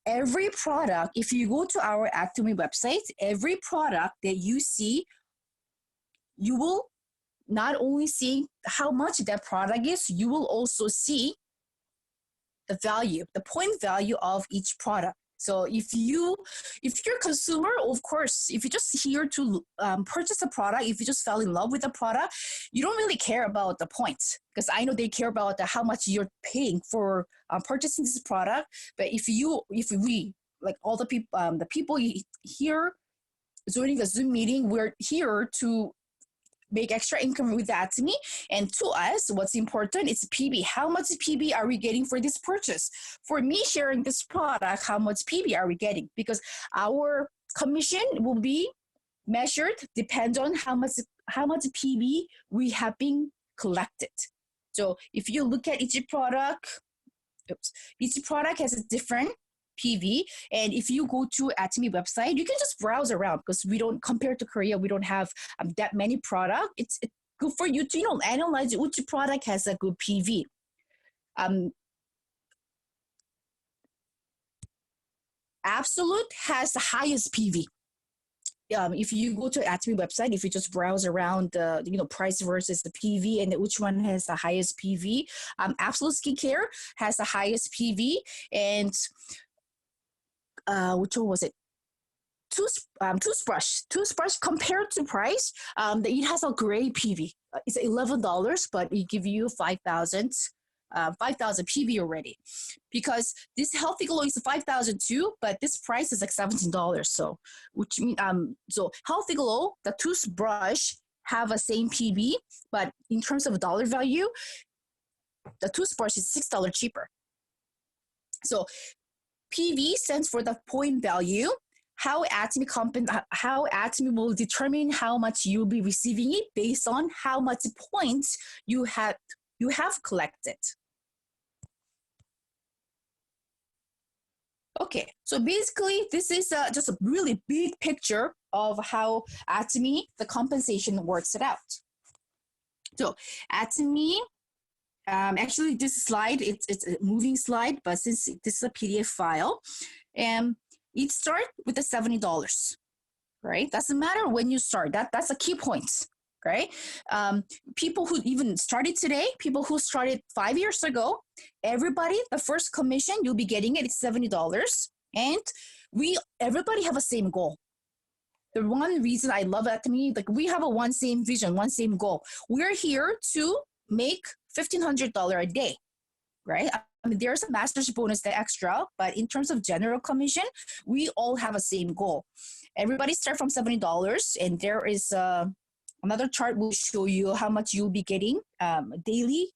every product, if you go to our ATOMY website, every product that you see, you will not only see how much that product is, you will also see the value, the point value of each product. So if you're a consumer, of course, if you're just here to purchase a product, if you just fell in love with the product, you don't really care about the points, because I know they care about how much you're paying for purchasing this product. But if we, like all the people here joining the Zoom meeting, we're here to make extra income with that to me. And to us, what's important is PB. How much PB are we getting for this purchase? For me sharing this product, how much PB are we getting? Because our commission will be measured depends on how much PB we have been collected. So if you look at each product has a different PV. And if you go to ATOMY website, you can just browse around, because we don't, compared to Korea, we don't have that many products. It's good for you to analyze which product has a good PV. Absolute has the highest PV. If you go to ATOMY website, if you just browse around the price versus the PV and which one has the highest PV, Absolute Skincare has the highest PV, and which one was it? Toothbrush compared to price, it has a great PV. It's $11, but it give you 5,000 PV already, because this Healthy Glow is 5,000 too, but this price is like $17. So which means so Healthy Glow, the toothbrush have a same PV, but in terms of dollar value, the toothbrush is $6 cheaper. So PV stands for the point value. How ATOMY will determine how much you'll be receiving it based on how much points you have collected. Okay, so basically this is just a really big picture of how ATOMY, the compensation, works it out. So ATOMY, actually this slide, it's a moving slide, but since this is a PDF file, it starts with the $70, right? Doesn't matter when you start. That's a key point, right? People who even started today, people who started 5 years ago, everybody, the first commission you'll be getting it's $70, and everybody have a same goal. The one reason I love ATOMY, like we have one same vision, one same goal. We're here to make $1,500 a day, right? I mean, there's a master's bonus that extra, but in terms of general commission, we all have a same goal. Everybody start from $70, and there is another chart will show you how much you'll be getting daily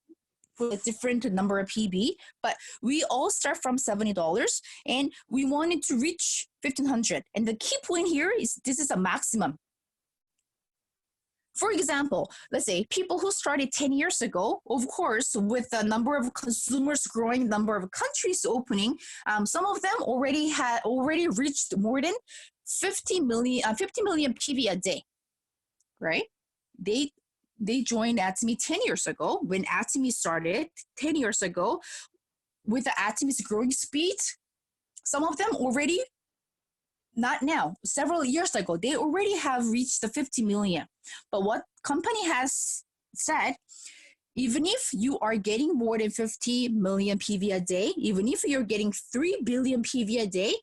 for a different number of PB, but we all start from $70, and we wanted to reach $1,500. And the key point here is this is a maximum. For example, let's say people who started 10 years ago, of course, with the number of consumers growing, number of countries opening, some of them already reached more than 50 million PV a day, right? They joined ATOMY 10 years ago. When ATOMY started 10 years ago, with the ATOMY's growing speed, some of them already not now, several years ago, they already have reached the 50 million. But what company has said, even if you are getting more than 50 million PV a day, even if you're getting 3 billion PV a day,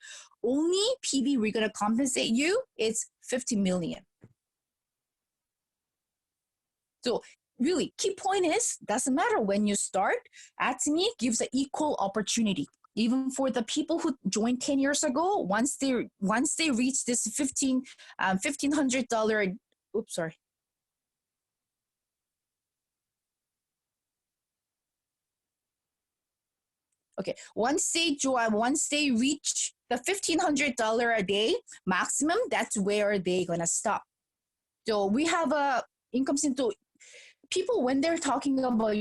only PV we're going to compensate you is 50 million. So really, key point is, doesn't matter when you start, ATOMY gives an equal opportunity. Even for the people who joined 10 years ago, once they reach this $1,500, oops, sorry. Okay, once they reach the $1,500 a day maximum, that's where they're gonna stop. So we have a income into people when they're talking about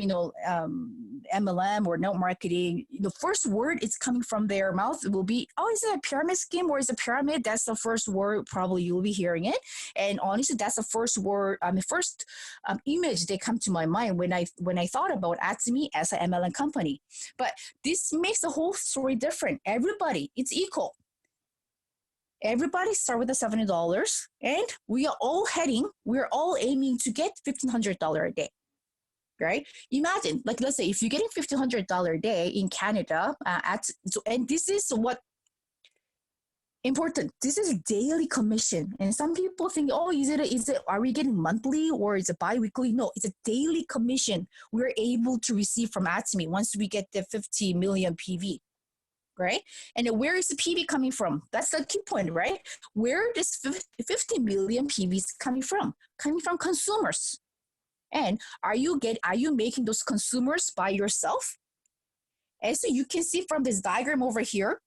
MLM or network marketing. The first word it's coming from their mouth will be, oh, is it a pyramid scheme or is it a pyramid? That's the first word probably you'll be hearing it. And honestly, that's the first word, first image that come to my mind when I thought about ATOMY as an MLM company. But this makes the whole story different. Everybody, it's equal. Everybody start with the $70, and we're all aiming to get $1,500 a day, right? Imagine, like, let's say if you're getting $1,500 a day in Canada, and this is what important. This is daily commission, and some people think, oh, is it? Are we getting monthly or is it biweekly? No, it's a daily commission we're able to receive from ATOMY once we get the 50 million PV. Right? And where is the PV coming from? That's the key point, right? Where does 50 million PVs coming from? Coming from consumers. And are you making those consumers by yourself? And so you can see from this diagram over here,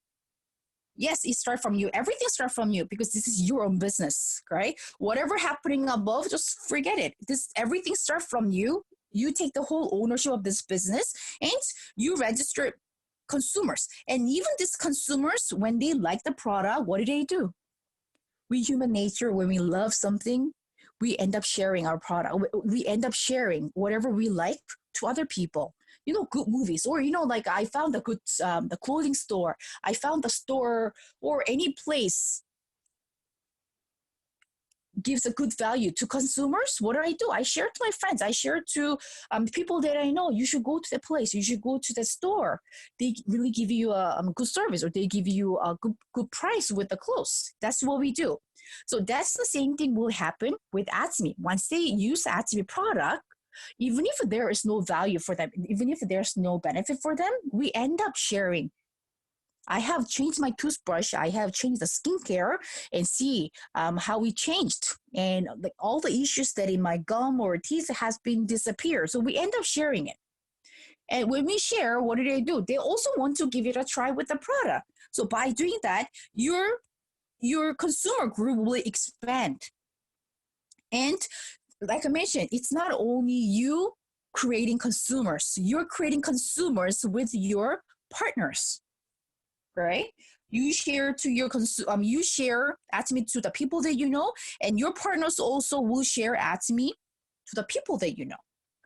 yes, it starts from you. Everything starts from you because this is your own business, right? Whatever happening above, just forget it. Everything starts from you. You take the whole ownership of this business and you register consumers. And even these consumers, when they like the product, what do? We human nature, when we love something, we end up sharing our product. We end up sharing whatever we like to other people. Good movies, or like I found a good the clothing store. I found the store or any place gives a good value to consumers. What do? I share it to my friends. I share it to people that I know. You should go to the place. You should go to the store. They really give you a good service, or they give you a good price with the clothes. That's what we do. So that's the same thing will happen with ATOMY. Once they use ATOMY product, even if there is no value for them, even if there's no benefit for them, we end up sharing. I have changed my toothbrush. I have changed the skincare and see how we changed. And like all the issues that in my gum or teeth has been disappeared. So we end up sharing it. And when we share, what do? They also want to give it a try with the product. So by doing that, your consumer group will expand. And like I mentioned, it's not only you creating consumers. You're creating consumers with your partners. Right? You share to your you share ATOMY to the people that you know, and your partners also will share ATOMY to the people that you know.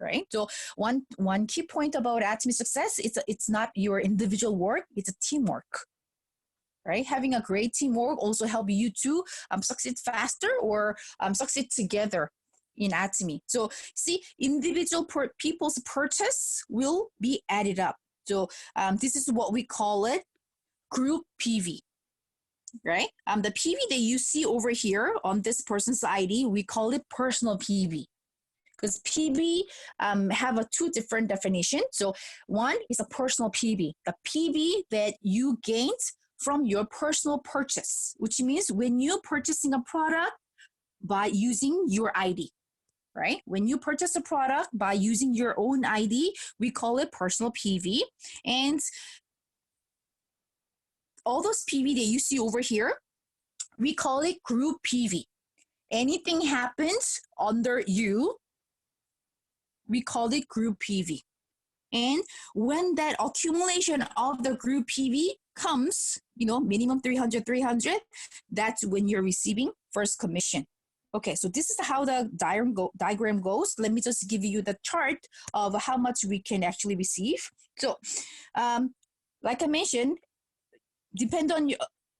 Right? So one key point about ATOMY success, it's not your individual work, it's a teamwork. Right? Having a great teamwork also help you to succeed faster or succeed together in ATOMY. So see, individual people's purchase will be added up. So this is what we call it, group PV, right? The PV that you see over here on this person's ID, we call it personal PV, because PV have two different definitions. So one is a personal PV, the PV that you gained from your personal purchase, which means when you're purchasing a product by using your ID, right? When you purchase a product by using your own ID, we call it personal PV. And all those PV that you see over here, we call it group PV. Anything happens under you, we call it group PV. And when that accumulation of the group PV comes, minimum 300, that's when you're receiving first commission. Okay, so this is how the diagram goes. Let me just give you the chart of how much we can actually receive. So, like I mentioned, depend on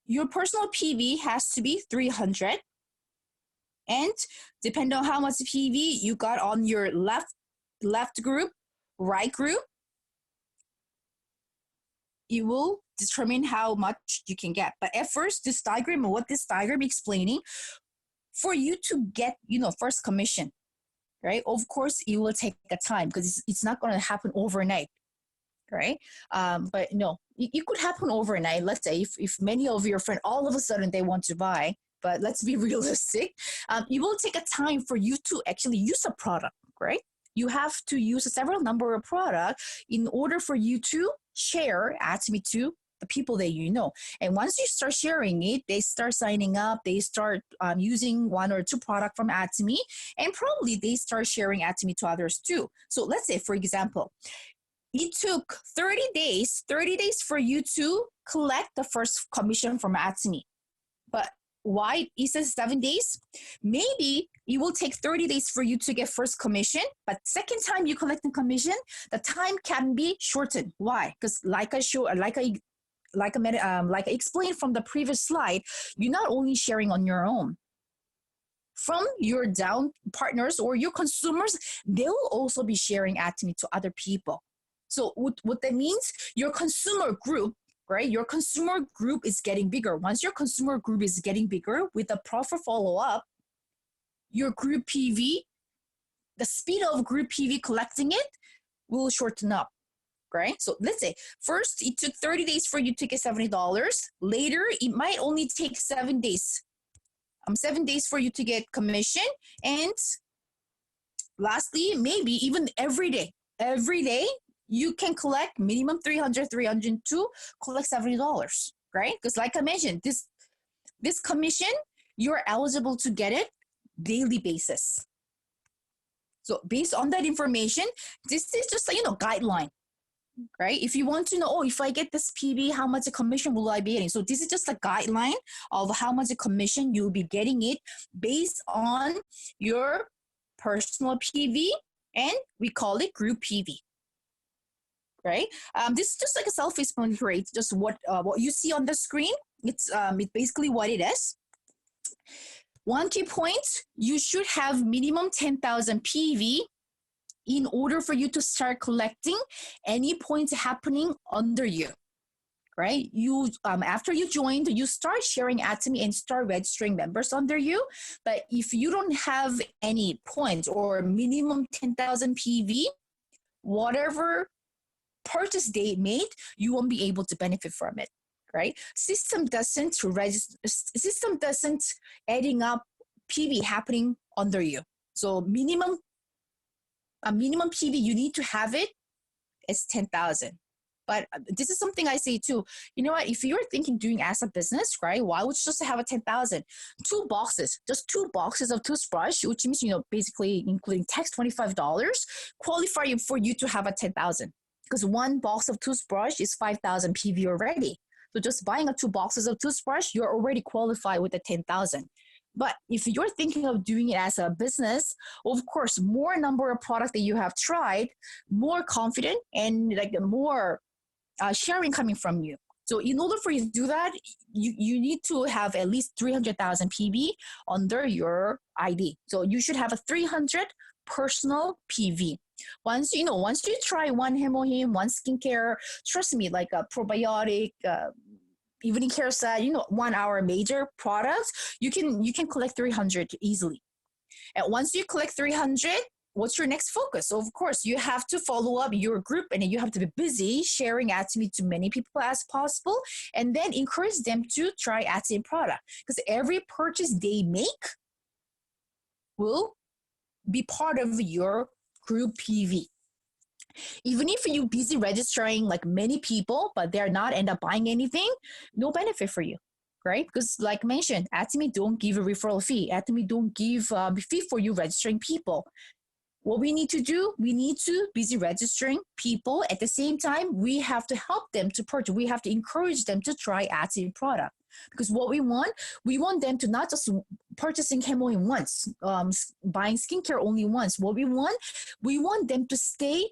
your personal PV has to be 300. And depending on how much PV you got on your left group, right group, it will determine how much you can get. But at first, this diagram, what this diagram explaining, for you to get, first commission, right? Of course, it will take a time because it's not going to happen overnight, right? But no, it could happen overnight. Let's say if many of your friends all of a sudden they want to buy, but let's be realistic. It will take a time for you to actually use a product, right? You have to use a several number of products in order for you to share ATOMY to the people that you know. And once you start sharing it, they start signing up, they start using one or two products from ATOMY, and probably they start sharing ATOMY to others too. So let's say, for example, it took 30 days for you to collect the first commission from ATOMY. But why it says 7 days? Maybe it will take 30 days for you to get first commission, but second time you collect the commission, the time can be shortened. Why? Because like I explained from the previous slide, you're not only sharing on your own. From your down partners or your consumers, they will also be sharing ATOMY to other people. So what that means, your consumer group, right? Your consumer group is getting bigger. Once your consumer group is getting bigger with a proper follow-up, your group PV, the speed of group PV collecting it will shorten up, right? So let's say first it took 30 days for you to get $70. Later, it might only take 7 days. 7 days for you to get commission. And lastly, maybe even every day, you can collect minimum 300, 302, collect $70, right? Because like I mentioned, this commission, you're eligible to get it daily basis. So based on that information, this is just a guideline, right? If you want to know, if I get this PV, how much a commission will I be getting? So this is just a guideline of how much a commission you'll be getting it based on your personal PV, and we call it group PV. Right? This is just like a self-explanatory. It's just what you see on the screen. It's basically what it is. One key point, you should have minimum 10,000 PV in order for you to start collecting any points happening under you. Right? You after you joined, you start sharing ATOMY and start registering members under you. But if you don't have any points or minimum 10,000 PV, whatever purchase date made, you won't be able to benefit from it, right? System doesn't adding up PV happening under you. So minimum PV, you need to have it is 10,000. But this is something I say too. You know what? If you're thinking doing as a business, right? Why would you just have a 10,000? Just two boxes of toothbrush, which means, basically including tax $25, qualify for you to have a 10,000. Because one box of toothbrush is 5,000 PV already. So just buying two boxes of toothbrush, you're already qualified with the 10,000. But if you're thinking of doing it as a business, of course, more number of products that you have tried, more confident and more sharing coming from you. So in order for you to do that, you need to have at least 300,000 PV under your ID. So you should have a 300 personal PV. Once you try one Hemohim, one skincare, trust me, like a probiotic, evening care set, 1 hour major products, you can collect 300 easily. And once you collect 300, what's your next focus? So of course, you have to follow up your group, and then you have to be busy sharing ATOMY to many people as possible, and then encourage them to try ATOMY product. Because every purchase they make will be part of your group PV. Even if you're busy registering like many people, but they're not end up buying anything, no benefit for you, right? Because like mentioned, ATOMY don't give a referral fee. ATOMY don't give a fee for you registering people. What we need to do, we need to busy registering people. At the same time, we have to help them to purchase. We have to encourage them to try ATOMY product. Because what we want them to not just purchasing chemo once, buying skincare only once. What we want them to stay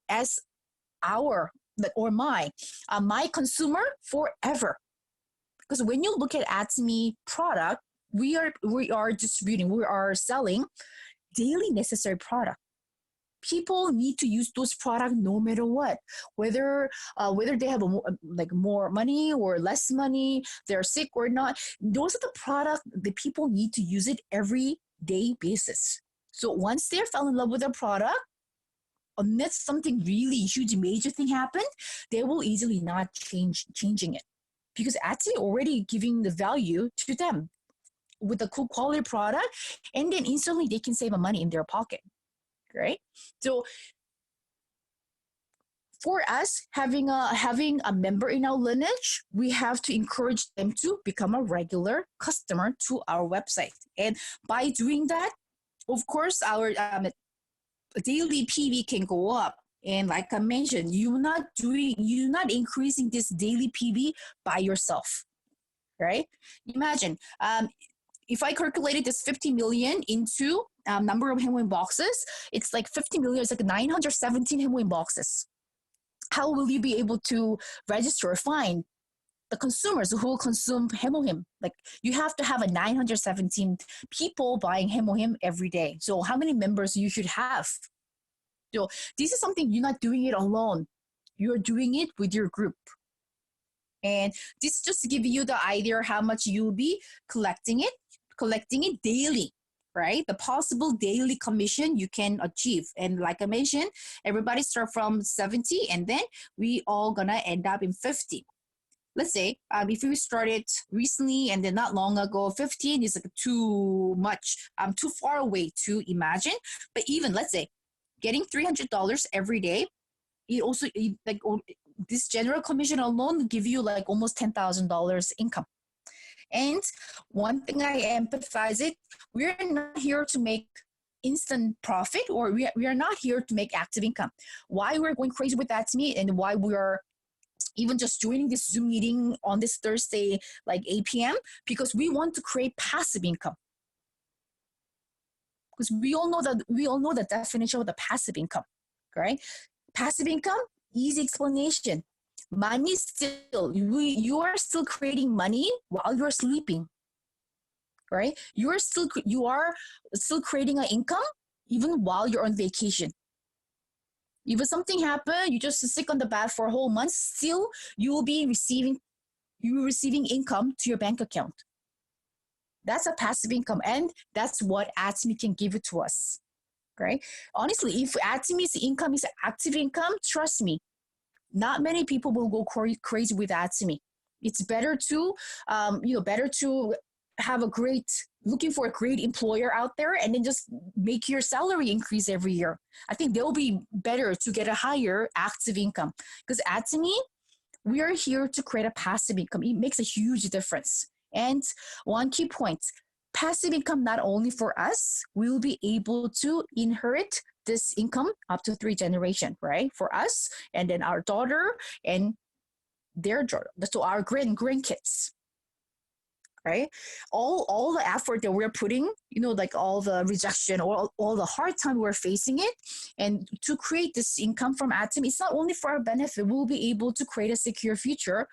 as my consumer forever. Because when you look at ATOMY product, we are distributing, we are selling daily necessary product. People need to use those products no matter what, whether they have more money or less money, they're sick or not. Those are the products that people need to use it every day basis. So once they fell in love with the product, unless something really huge, major thing happened, they will easily not changing it, because actually already giving the value to them with a cool quality product, and then instantly they can save money in their pocket, right? So for us, having a member in our lineage, we have to encourage them to become a regular customer to our website, and by doing that, of course, our daily PV can go up. And like I mentioned, you're not increasing this daily PV by yourself, right? Imagine if I calculated this 50 million into number of Hemwin boxes, it's like 50 million, it's like 917 Hemwin boxes. How will you be able to register or find the consumers who will consume Hemohim? Like, you have to have a 917 people buying Hemohim every day. So how many members you should have? So this is something you're not doing it alone. You're doing it with your group. And this just to give you the idea how much you'll be collecting it daily, right? The possible daily commission you can achieve. And like I mentioned, everybody start from 70, and then we all gonna end up in 50. Let's say if we started recently and then not long ago, 15 is like too much, too far away to imagine. But even let's say getting $300 every day, this general commission alone will give you like almost $10,000 income. And one thing I emphasize it, we're not here to make instant profit, or we are not here to make active income. Why we're going crazy with ATOMY, and why we are even just joining this Zoom meeting on this Thursday, like 8 p.m., because we want to create passive income. Because we all know the definition of the passive income, right? Passive income, easy explanation. Money you are still creating money while you're sleeping, right? You are still creating an income even while you're on vacation. If something happened, you just sick on the bed for a whole month, still you will be receiving income to your bank account. That's a passive income, and that's what ATOMY can give it to us, right? Honestly, if ATOMY's income is active income, trust me, not many people will go crazy with ATOMY. It's better to, have looking for a great employer out there, and then just make your salary increase every year. I think they'll be better to get a higher active income, because ATOMY, we are here to create a passive income. It makes a huge difference. And one key point, passive income not only for us, we'll be able to inherit this income up to 3 generations, right? For us, and then our daughter and their daughter, so our grandkids, right? All the effort that we're putting, like all the rejection or all the hard time we're facing it, and to create this income from ATOMY, it's not only for our benefit. We'll be able to create a secure future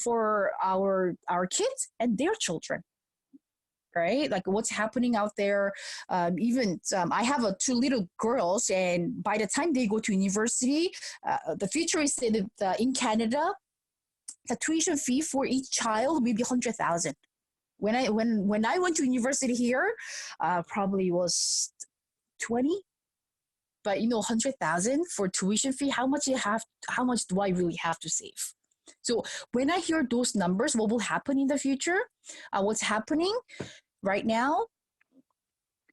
for our kids and their children. Right? Like what's happening out there. I have 2 little girls, and by the time they go to university, the future is in Canada, the tuition fee for each child will be 100,000. When I went to university here, probably was 20, but 100,000 for tuition fee. How much do I really have to save? So when I hear those numbers, what will happen in the future? What's happening right now?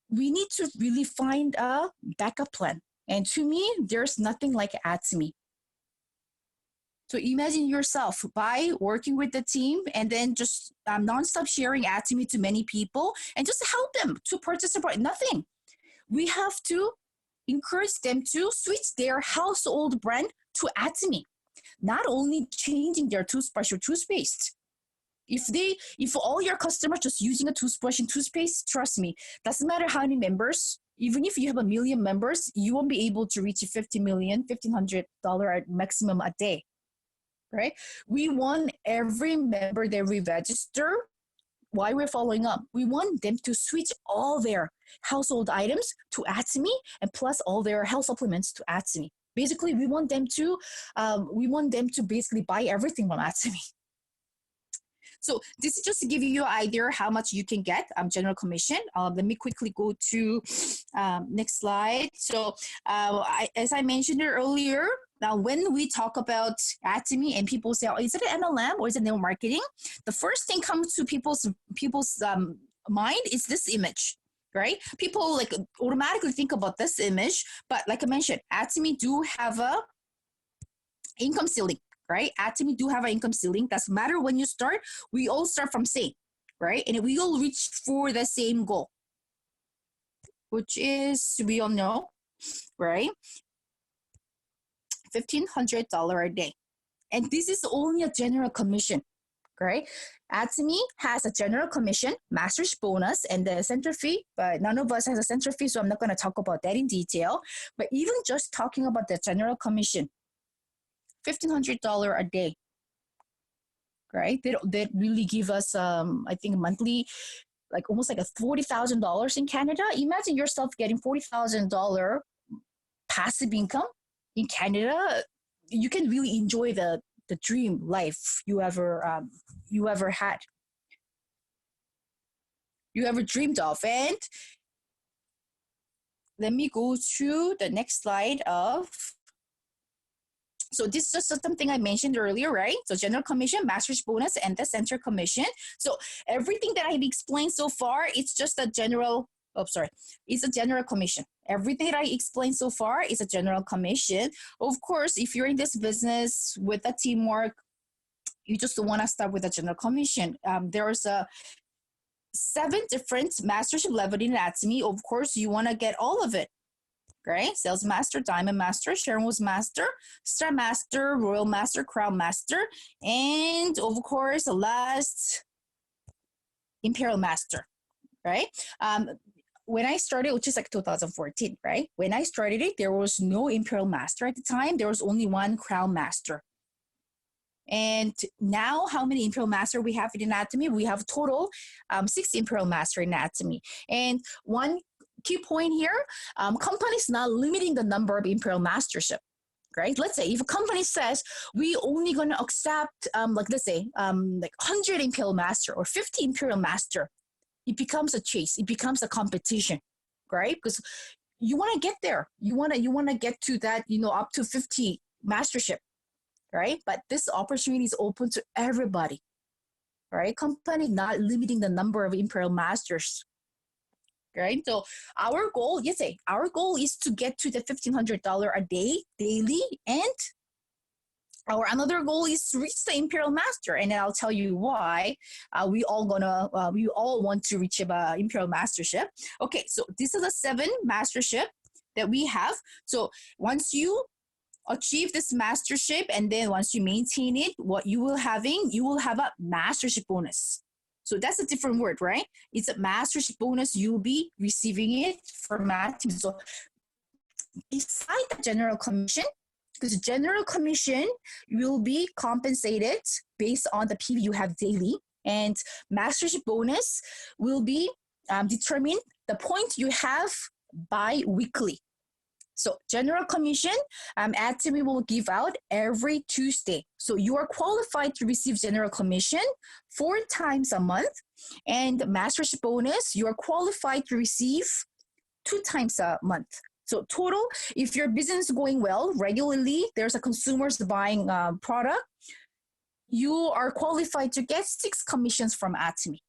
We need to really find a backup plan. And to me, there's nothing like ATOMY. So imagine yourself by working with the team, and then just nonstop sharing ATOMY to many people, and just help them to purchase a product. Nothing. We have to encourage them to switch their household brand to ATOMY. Not only changing their toothbrush or toothpaste. If all your customers just using a toothbrush and toothpaste, trust me, doesn't matter how many members, even if you have 1 million members, you won't be able to reach $50 million, $1,500 at maximum a day, right? We want every member that we register, why we're following up. We want them to switch all their household items to ATOMY and plus all their health supplements to ATOMY. Basically, we want them to basically buy everything from ATOMY. So this is just to give you an idea how much you can get general commission. Let me quickly go to next slide. So as I mentioned earlier, now when we talk about ATOMY and people say, oh, is it an MLM or is it network marketing? The first thing comes to people's mind is this image. Right? People like automatically think about this image, but like I mentioned, ATOMY do have a income ceiling. Right? ATOMY do have an income ceiling. Doesn't matter when you start. We all start from same, right? And we all reach for the same goal, which is, we all know, right? $1,500 a day. And this is only a general commission, right? ATOMY has a general commission, master's bonus, and the center fee, but none of us has a center fee, so I'm not going to talk about that in detail. But even just talking about the general commission, $1,500 a day, right? They really give us, I think, monthly, like almost like a $40,000 in Canada. Imagine yourself getting $40,000 passive income in Canada. You can really enjoy the dream life you ever had, you ever dreamed of. And let me go to the next slide of. So this is just something I mentioned earlier, right? So general commission, master's bonus, and the center commission. So everything that I've explained so far, it's just a general, it's a general commission. Everything that I explained so far is a general commission. Of course, if you're in this business with a teamwork, you just want to start with a general commission. There's 7 different mastership levels in ATOMY. Of course, you want to get all of it. Right? Sales Master, Diamond Master, Sharon's Master, Star Master, Royal Master, Crown Master, and of course, the last, Imperial Master, right? When I started, which is like 2014, right? When I started it, there was no Imperial Master at the time. There was only one Crown Master. And now, how many Imperial Master we have in ATOMY? We have total 6 Imperial Master in ATOMY. And one key point here, companies not limiting the number of Imperial Mastership, right? Let's say if a company says we only going to accept, like 100 Imperial Master or 50 Imperial Master, it becomes a chase. It becomes a competition, right? Because you want to get there. You want to get to that, up to 50 mastership, right? But this opportunity is open to everybody, right? Company not limiting the number of Imperial Masters. Right? So our goal is to get to the $1,500 a day daily, and our another goal is to reach the Imperial Master. And then I'll tell you why we all want to reach Imperial Mastership. Okay, so this is the 7 mastership that we have. So once you achieve this mastership, and then once you maintain it, what you will have a mastership bonus. So that's a different word, right? It's a mastership bonus. You'll be receiving it from ATOMY. So beside the general commission, because general commission will be compensated based on the PV you have daily, and mastership bonus will be determined the point you have bi-weekly. So general commission, ATOMY will give out every Tuesday. So you are qualified to receive general commission 4 times a month, and mastership bonus, you are qualified to receive 2 times a month. So total, if your business is going well, regularly, there's a consumers buying product, you are qualified to get 6 commissions from ATOMY.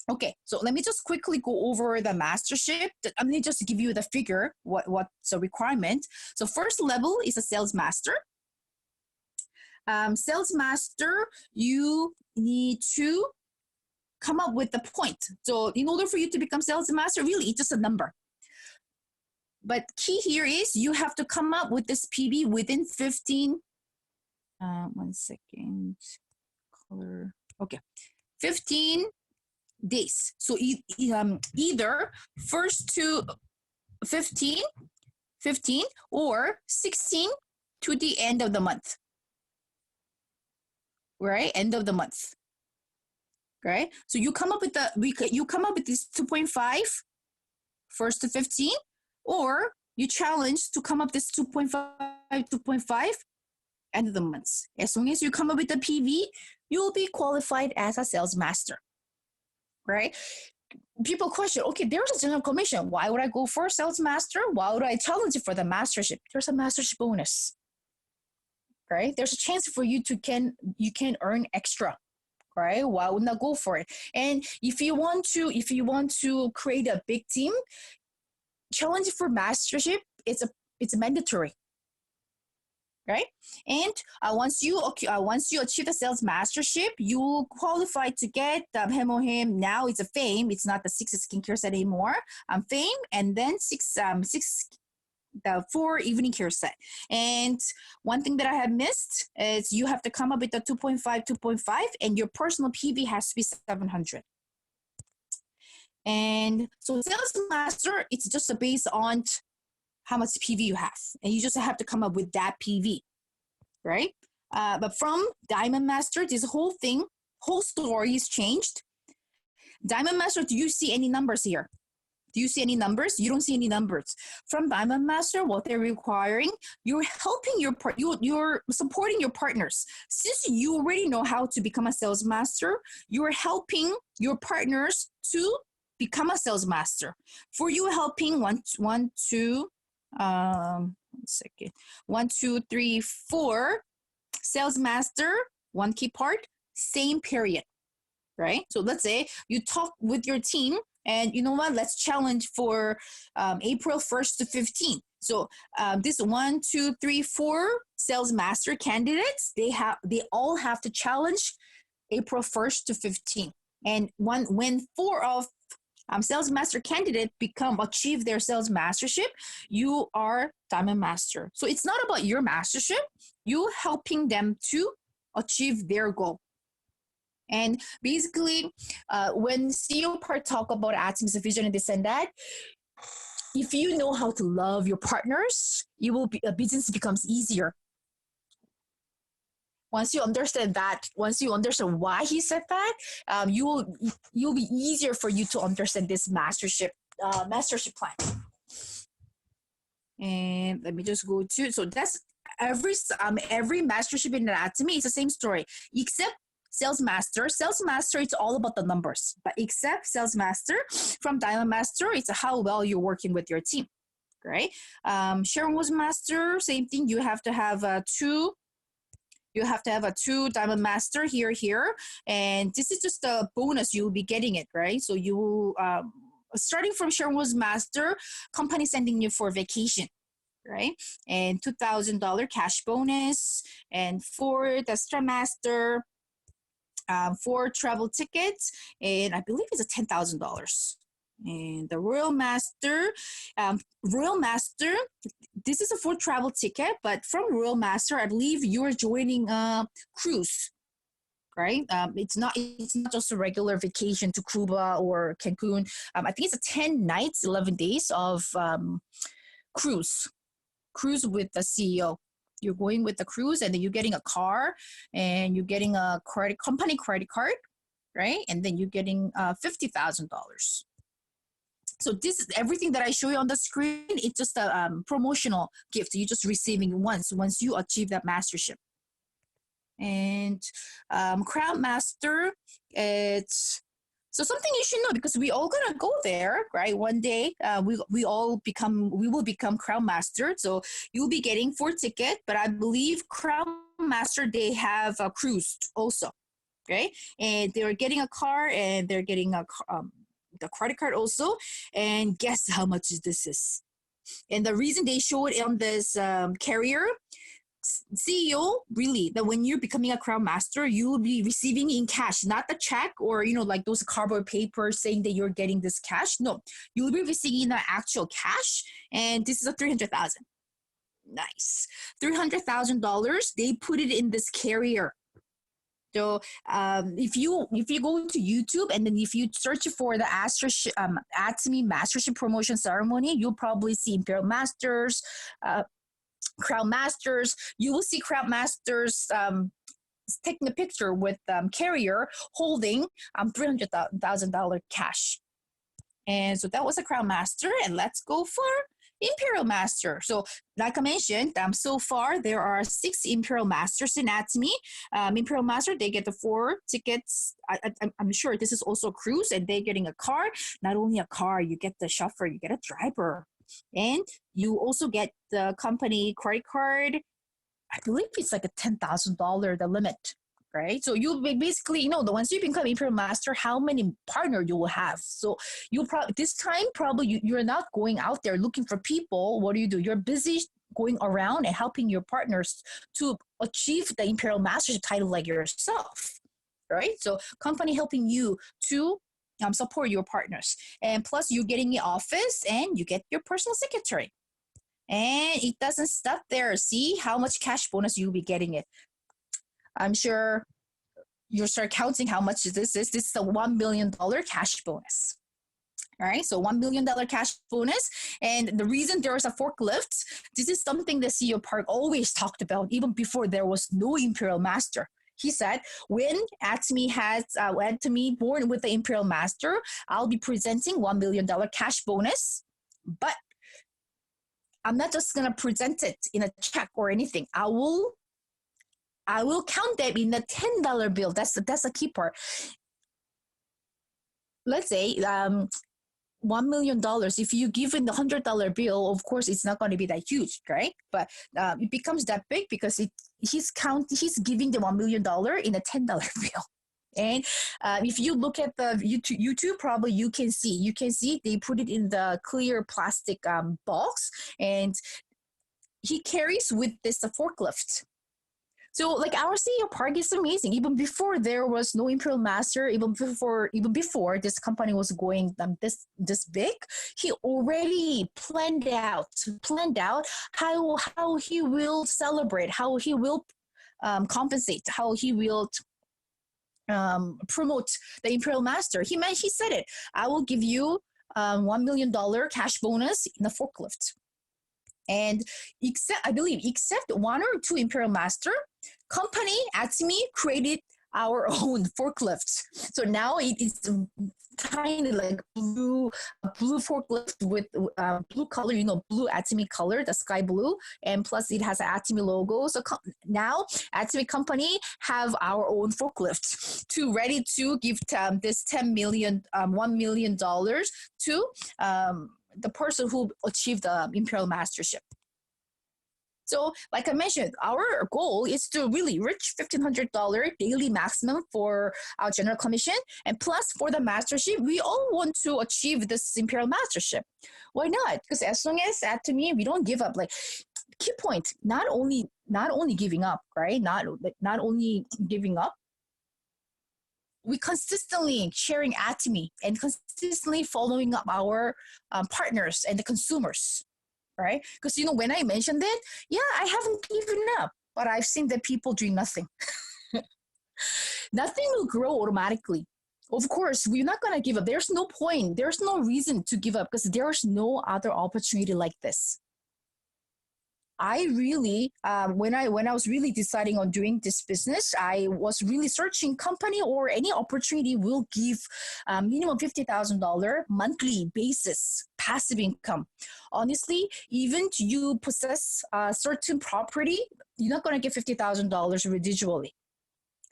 Okay, so let me just quickly go over the mastership. I'm going to just give you the figure, what's a requirement. So first level is a sales master. Sales master, you need to come up with the point. So in order for you to become sales master, really, it's just a number. But key here is you have to come up with this PB within 15, 1 second, color, okay, 15 days. So either first to 15 or 16 to the end of the month. right? End of the month, right? So you come up with you come up with this 2.5 first to 15, or you challenge to come up this 2.5 end of the month. As long as you come up with the PV, you'll be qualified as a sales master, right? People question, okay, there's a general commission. Why would I go for a sales master? Why would I challenge it for the mastership? There's a mastership bonus, right? There's a chance for you can earn extra, right? Why wouldn't I go for it? And if you want to create a big team, challenge for mastership, it's mandatory, right? And once you achieve the sales mastership, you qualify to get Hemohim. Now it's a fame. It's not the 6 skincare set anymore. Fame, and then the 4 evening care set. And one thing that I have missed is you have to come up with the 2.5, and your personal PV has to be 700. And so sales master, it's just based on how much PV you have, and you just have to come up with that PV, right? But from Diamond Master, this whole story is changed. Diamond Master, do you see any numbers here? Do you see any numbers? You don't see any numbers. From Diamond Master, what they're requiring, you're helping you're supporting your partners. Since you already know how to become a sales master, you're helping your partners to become a sales master. For you helping 1, 2, 3, 4 sales master, 1 key part, same period, right? So let's say you talk with your team, and you know what? Let's challenge for April 1st to 15th. So this 1, 2, 3, 4 sales master candidates, they all have to challenge April 1st to 15th. And when 4 of sales master candidate achieve their sales mastership, you are Diamond Master. So it's not about your mastership, you helping them to achieve their goal. And basically, when CEO part talk about ATOMY's vision and this and that, if you know how to love your partners, a business becomes easier. Once you understand why he said that, you'll be easier for you to understand this mastership plan. And let me just go to, so that's every mastership in ATOMY is the same story, except sales master, it's all about the numbers. But except sales master, from Diamond Master, it's how well you're working with your team, right? Shareholders master, same thing. You have to have two Diamond Master here, and this is just a bonus. You'll be getting it, right? So you starting from Shareholders Master, company sending you for vacation, right? And $2,000 cash bonus, and for the Extra Master, 4 travel tickets, and I believe it's a $10,000. And the Royal Master, this is a 4 travel ticket, but from Royal Master, I believe you're joining a cruise, right? It's not just a regular vacation to Cuba or Cancun. I think it's a 10 nights, 11 days of cruise with the CEO. You're going with the cruise, and then you're getting a car, and you're getting a company credit card, right? And then you're getting $50,000. So this is everything that I show you on the screen. It's just a promotional gift. You're just receiving once you achieve that mastership. And Crown Master, it's so something you should know, because we all gonna go there, right? One day, we will become Crown Master. So you'll be getting 4 tickets, but I believe Crown Master, they have a cruise also, okay? And they're getting a car, and they're getting the credit card also. And guess how much this is? And the reason they show it on this carrier, CEO, really, that when you're becoming a Crown Master, you will be receiving in cash, not the check or, like those cardboard papers saying that you're getting this cash. No, you'll be receiving the actual cash. And this is a $300,000. Nice. $300,000. They put it in this carrier. So if you go to YouTube, and then if you search for the ATOMY Mastership Promotion Ceremony, you'll probably see Imperial Masters, Crown Masters. You will see Crown Masters taking a picture with carrier holding $300,000 cash. And so that was a Crown Master. And let's go for Imperial Master. So like I mentioned, so far there are 6 Imperial Masters in ATOMY. Imperial Master, they get the 4 tickets. I'm sure this is also a cruise, and they're getting a car. Not only a car, you get the chauffeur, you get a driver. And you also get the company credit card. I believe it's like a $10,000 the limit, right? So you basically, the once you become Imperial Master, how many partner you will have. So you probably this time probably you're not going out there looking for people. What do? You're busy going around and helping your partners to achieve the Imperial Mastership title like yourself, right? So company helping you to support your partners, and plus you're getting an office and you get your personal secretary. And it doesn't stop there. See how much cash bonus you'll be getting it. I'm sure you'll start counting how much this is. This is a $1 million cash bonus. All right, so $1 million cash bonus. And the reason there is a forklift, this is something that CEO Park always talked about, even before there was no Imperial Master. He said, when ATOMY has ATOMY born with the Imperial Master, I'll be presenting $1 million cash bonus. But I'm not just gonna present it in a check or anything. I will count them in a $10 bill. That's a key part. Let's say $1 million. If you give in the $100 bill, of course it's not going to be that huge, right? But it becomes that big because he's giving the $1 million in a $10 bill. And if you look at the YouTube, probably you can see they put it in the clear plastic box, and he carries with this a forklift. So like our CEO Park is amazing. Even before there was no Imperial Master, even before this company was going this big, he already planned out how he will celebrate, how he will compensate, how he will promote the Imperial Master. He said it. I will give you $1 million cash bonus in a forklift. And except 1 or 2 Imperial Master, company ATOMY created our own forklift. So now it is tiny like blue forklift with blue color, blue ATOMY color, the sky blue, and plus it has an ATOMY logo. So now ATOMY company have our own forklift ready to give this $1 million to the person who achieved the Imperial Mastership. So, like I mentioned, our goal is to really reach $1,500 daily maximum for our general commission. And plus, for the mastership, we all want to achieve this Imperial Mastership. Why not? Because as long as ATOMY, we don't give up. Like, key point, not only giving up, right? Not only giving up. We consistently sharing ATOMY and consistently following up our partners and the consumers, right? Because when I mentioned it, I haven't given up, but I've seen that people doing nothing. Nothing will grow automatically. Of course, we're not gonna give up. There's no point. There's no reason to give up because there's no other opportunity like this. I really, when I was really deciding on doing this business, I was really searching company or any opportunity will give minimum $50,000 monthly basis passive income. Honestly, even you possess a certain property, you're not going to get $50,000 residually.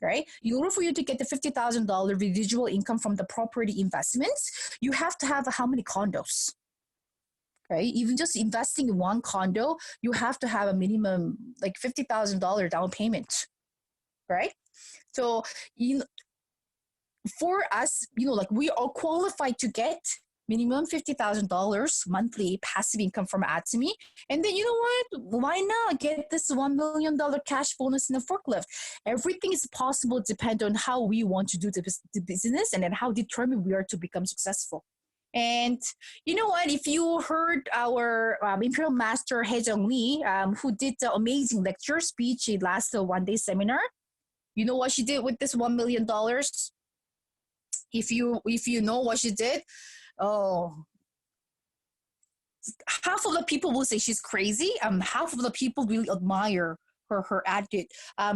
Right? In order for you to get the $50,000 residual income from the property investments, you have to have how many condos? Right? Even just investing in one condo, you have to have a minimum like $50,000 down payment, right? So, for us, like we are qualified to get minimum $50,000 monthly passive income from ATOMY. And then why not get this $1 million cash bonus in a forklift? Everything is possible depending on how we want to do the business and then how determined we are to become successful. And you know what? If you heard our Imperial Master Jeong, who did the amazing lecture speech in last one-day seminar, you know what she did with this $1 million? If you know what she did, half of the people will say she's crazy. Half of the people really admire her attitude.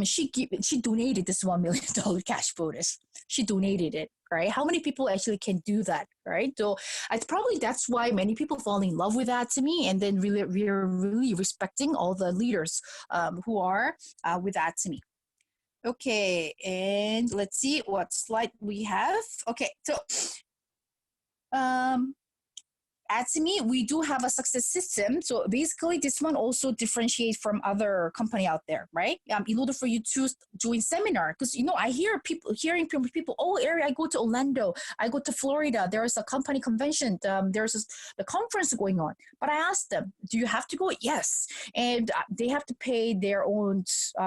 She donated this $1 million cash bonus. She donated it, right? How many people actually can do that, right? So that's why many people fall in love with that to me, and then we're really respecting all the leaders who are with that to me. Okay, and let's see what slide we have. Okay, so at me, we do have a success system. So basically, this one also differentiates from other company out there, right? In order for you to join seminar, because I hearing from people, oh, Aeri, I go to Orlando, I go to Florida. There's a company convention. There's the conference going on. But I asked them, do you have to go? Yes, and they have to pay their own.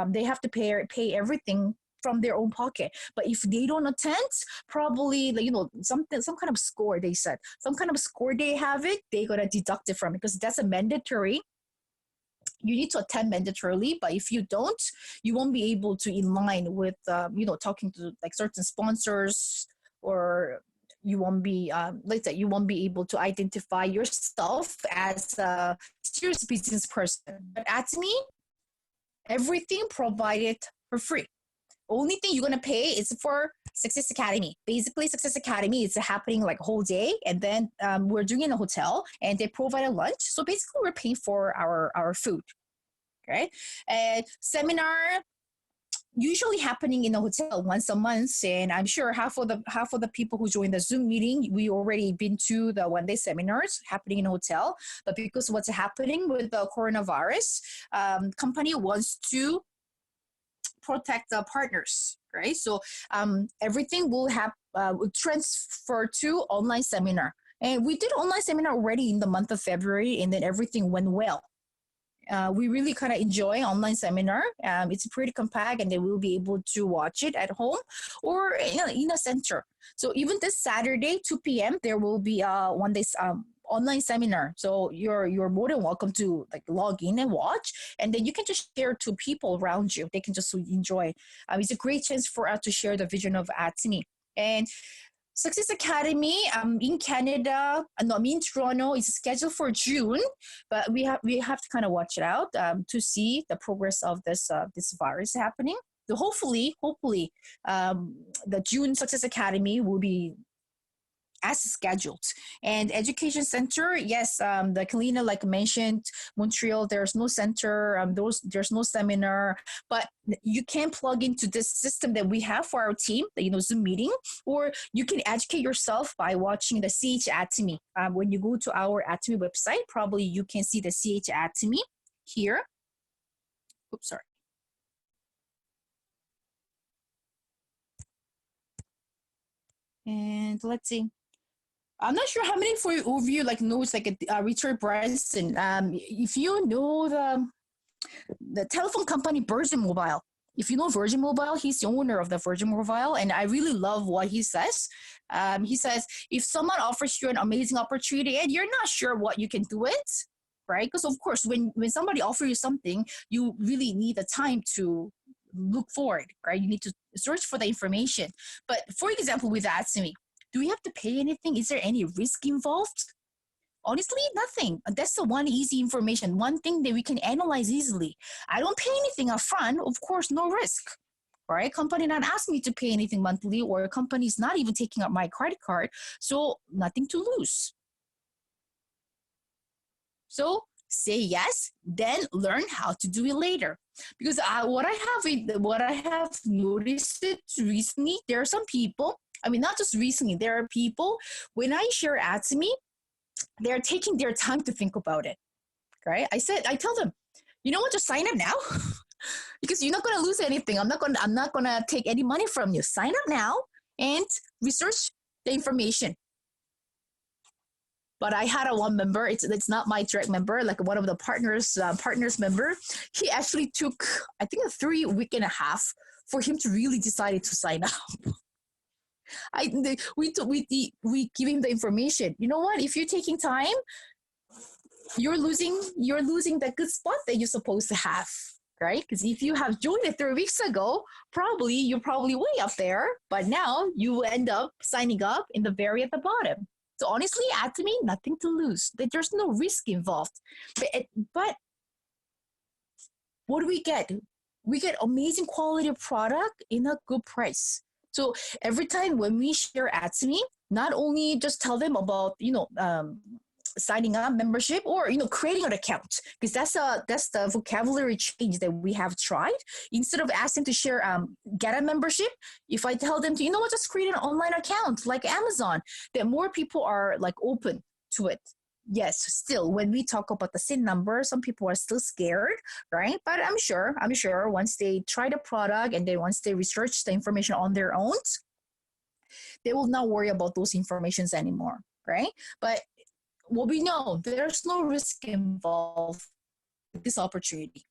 They have to pay everything from their own pocket. But if they don't attend, probably some kind of score, they said some kind of score they have it, they're gonna deduct it from it, because that's a mandatory. You need to attend mandatorily, but if you don't, you won't be able to in line with talking to like certain sponsors, or you won't be you won't be able to identify yourself as a serious business person. But at me, everything provided for free. Only thing you're gonna pay is for Success Academy. Basically, Success Academy is happening like a whole day, and then we're doing it in a hotel, and they provide a lunch. So basically, we're paying for our food, right? And seminar usually happening in a hotel once a month, and I'm sure half of the people who join the Zoom meeting, we already been to the one-day seminars happening in a hotel. But because what's happening with the coronavirus, company wants to protect the partners, right? So everything will transfer to online seminar. And we did online seminar already in the month of February, and then everything went well. We really kind of enjoy online seminar. It's pretty compact, and they will be able to watch it at home or in a center. So even this Saturday, 2 p.m., there will be one day online seminar. So you're more than welcome to like log in and watch, and then you can just share to people around you. They can just enjoy. It's a great chance for us to share the vision of ATOMY. And Success Academy in Canada, in Toronto, is scheduled for June, but we have to kind of watch it out to see the progress of this virus happening. So hopefully, the June Success Academy will be as scheduled. And education center, yes, the Kalina, like mentioned, Montreal, there's no center, there's no seminar, but you can plug into this system that we have for our team, Zoom meeting, or you can educate yourself by watching the CH ATOMY. When you go to our ATOMY website, probably you can see the CH ATOMY here. Oops, sorry. And let's see. I'm not sure how many of you like knows like Richard Branson. If you know the telephone company Virgin Mobile, if you know Virgin Mobile, he's the owner of the Virgin Mobile, and I really love what he says. He says if someone offers you an amazing opportunity and you're not sure what you can do it, right? Because of course, when somebody offers you something, you really need the time to look for it, right? You need to search for the information. But for example, with ATOMY, do we have to pay anything? Is there any risk involved? Honestly, nothing. That's the one easy information, one thing that we can analyze easily. I don't pay anything up front, of course, no risk. Right? Company not asking me to pay anything monthly, or a company is not even taking up my credit card, so nothing to lose. So say yes, then learn how to do it later. Because what I have noticed recently, there are some people. I mean, not just recently, there are people, when I share ATOMY, they're taking their time to think about it, right? I tell them, you know what, just sign up now because you're not going to lose anything. I'm not going to take any money from you. Sign up now and research the information. But I had one member, it's not my direct member, like one of the partners member. He actually took, I think, a 3 week and a half for him to really decide to sign up. We give him the information. You know what? If you're taking time, you're losing the good spot that you're supposed to have, right? Because if you have joined it 3 weeks ago, you're probably way up there, but now you end up signing up in the very at the bottom. So honestly, ATOMY, nothing to lose. There's no risk involved. But what do we get? we get amazing quality of product in a good price. So every time when we share ATOMY, not only just tell them about, signing up membership or, creating an account, because that's the vocabulary change that we have tried. Instead of asking to share, get a membership, if I tell them to, just create an online account like Amazon, that more people are like open to it. Yes, still when we talk about the SIN number, some people are still scared, right? But I'm sure once they try the product and then once they research the information on their own, they will not worry about those informations anymore, right? But what we know, there's no risk involved with this opportunity.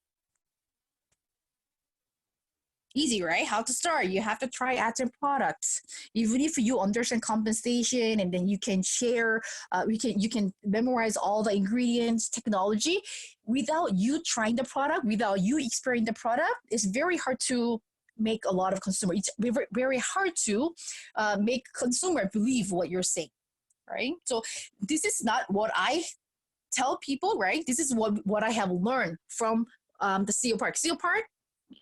Easy, right? How to start? You have to try ATOMY products. Even if you understand compensation, and then you can share, you can memorize all the ingredients, technology. Without you trying the product, without you experiencing the product, it's very hard to make a lot of consumer. It's very hard to make consumer believe what you're saying, right? So this is not what I tell people, right? This is what I have learned from the CEO part. CEO part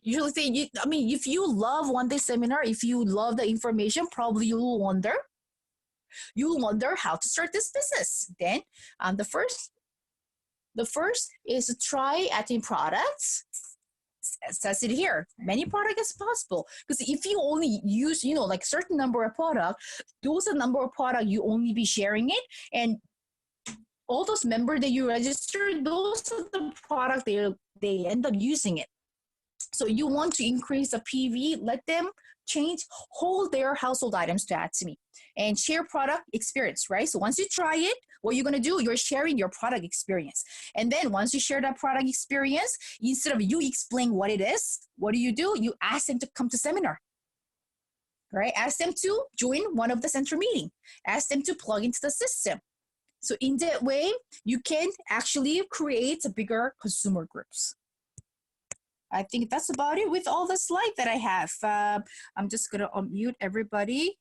usually say, if you love one-day seminar, if you love the information, probably you'll wonder how to start this business. Then the first is to try ATOMY products. Says it here, many products as possible, because if you only use like certain number of products, those are the number of products you only be sharing it, and all those members that you register, those are the products they end up using it. So you want to increase the PV, let them hold their household items to ATOMY and share product experience, right? So once you try it, what you're going to do, you're sharing your product experience. And then once you share that product experience, instead of you explain what it is, what do? You ask them to come to seminar, right? Ask them to join one of the center meeting. Ask them to plug into the system. So in that way, you can actually create a bigger consumer groups. I think that's about it with all the slides that I have. I'm just going to unmute everybody.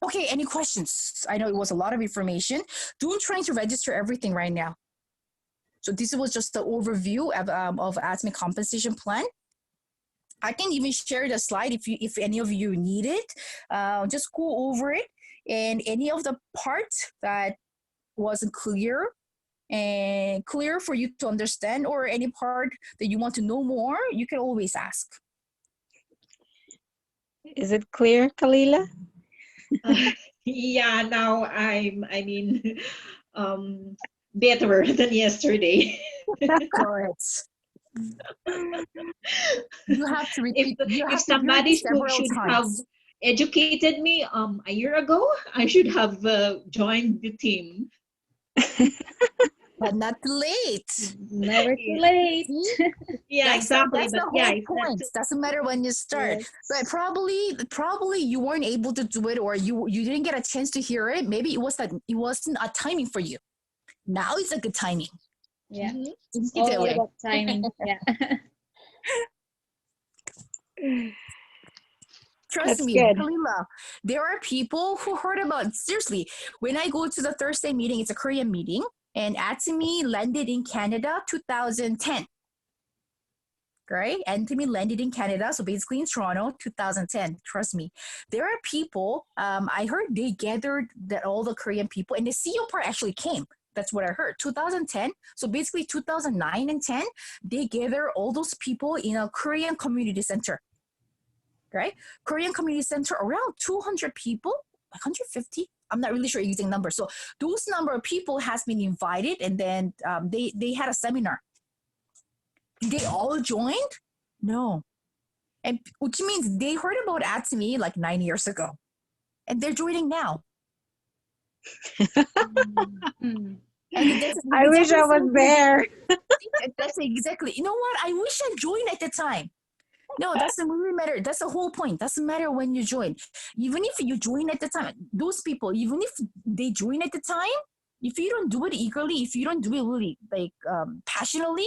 Okay, any questions? I know it was a lot of information. Don't try to register everything right now. So this was just the overview of ATOMY compensation plan. I can even share the slide if any of you need it. Just go over it, and any of the parts that wasn't clear for you to understand, or any part that you want to know more, you can always ask. Is it clear, Kalila? Yeah, now better than yesterday. Correct. You have to repeat. If somebody should have educated me a year ago, I should have joined the team. But not too late. Never too late. Yeah, exactly. That's the whole point. Doesn't matter when you start. Yes. But probably you weren't able to do it, or you didn't get a chance to hear it. Maybe it wasn't a timing for you. Now it's a good timing. Yeah. It's all about timing. Yeah. Trust me, Kalila, there are people who heard about, seriously, when I go to the Thursday meeting, it's a Korean meeting, and ATOMY landed in Canada 2010. Right? ATOMY landed in Canada, so basically in Toronto, 2010. Trust me. There are people, I heard they gathered all the Korean people, and the CEO part actually came. That's what I heard. 2010. So basically 2009 and 10, they gather all those people in a Korean community center. Right? Korean community center, around 200 people, 150. I'm not really sure the exact number. So those number of people has been invited, and then they had a seminar. They all joined? No. And which means they heard about ATOMY like 9 years ago, and they're joining now. I wish I was there. That's exactly. You know what? I wish I joined at the time. No, doesn't really matter. That's the whole point. Doesn't matter when you join. Even if you join at the time, those people, even if they join at the time, if you don't do it eagerly, if you don't do it really like passionately,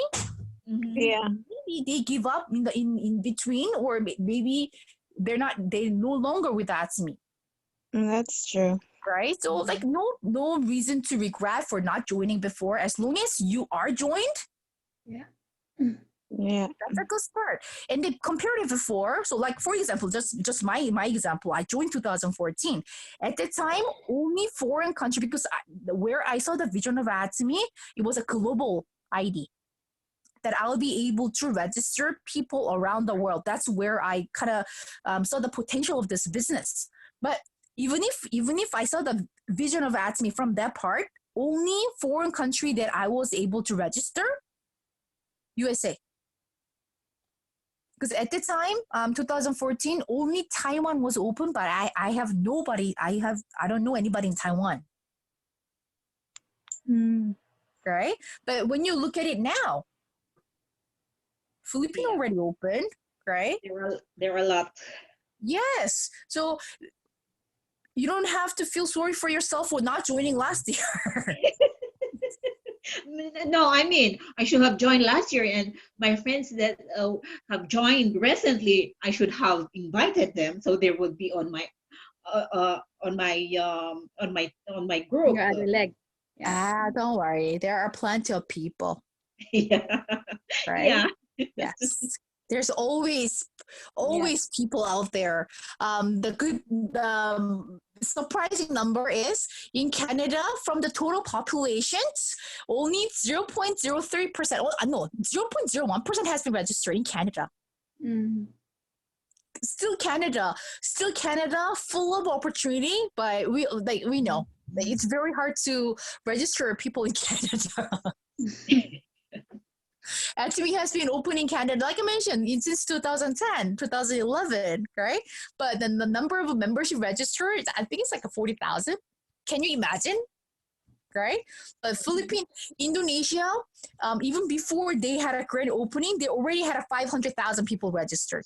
yeah, maybe they give up in between, or maybe they're no longer with ATOMY. That's true. Right? So like no reason to regret for not joining before, as long as you are joined. Yeah. Yeah. That's a good start. And they compared it before. So, like for example, just my example, I joined 2014. At the time, only foreign country because where I saw the vision of ATOMY, it was a global ID that I'll be able to register people around the world. That's where I kind of saw the potential of this business. But even if I saw the vision of ATOMY from that part, only foreign country that I was able to register, USA. Because at the time, 2014, only Taiwan was open, but I have nobody. I don't know anybody in Taiwan. Right? But when you look at it now, Philippines already open, right? There are a lot. Yes. So you don't have to feel sorry for yourself for not joining last year. No, I mean, I should have joined last year, and my friends that have joined recently, I should have invited them so they would be on my group. Your other leg. Yeah. Don't worry. There are plenty of people. Yeah. Right? Yeah. Yes. There's always people out there. The surprising number is in Canada, from the total population, only 0.03%, no, 0.01% has been registered in Canada. Still Canada, full of opportunity, but we know that it's very hard to register people in Canada. ATOMY has been open in Canada, like I mentioned, since 2010, 2011, right? But then the number of membership registered, I think it's like 40,000. Can you imagine? Right? But Philippines, Indonesia, even before they had a grand opening, they already had a 500,000 people registered.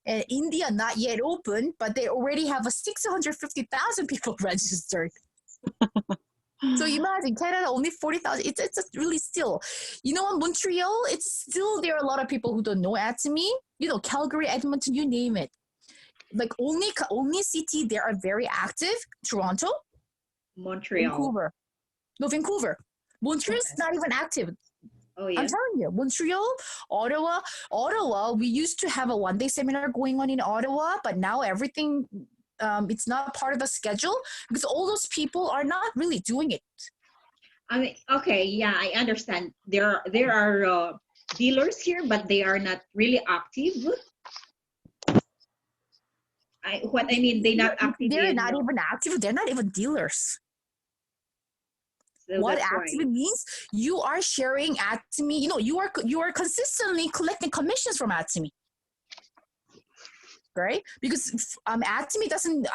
And India, not yet open, but they already have a 650,000 people registered. So imagine Canada only 40,000. It's really still, Montreal. It's still there are a lot of people who don't know ATOMY. Calgary, Edmonton, you name it. Like only city they are very active. Toronto, Montreal, Vancouver. Montreal is not even active. Oh yeah. I'm telling you, Montreal, Ottawa. We used to have a one-day seminar going on in Ottawa, but now everything. It's not part of the schedule because all those people are not really doing it. I mean, okay, yeah, I understand. There are dealers here, but they are not really active. They're not active. They're not even active. They're not even dealers. So what active means? You are sharing ATOMY. You are consistently collecting commissions from ATOMY. Right? Because ATOMY doesn't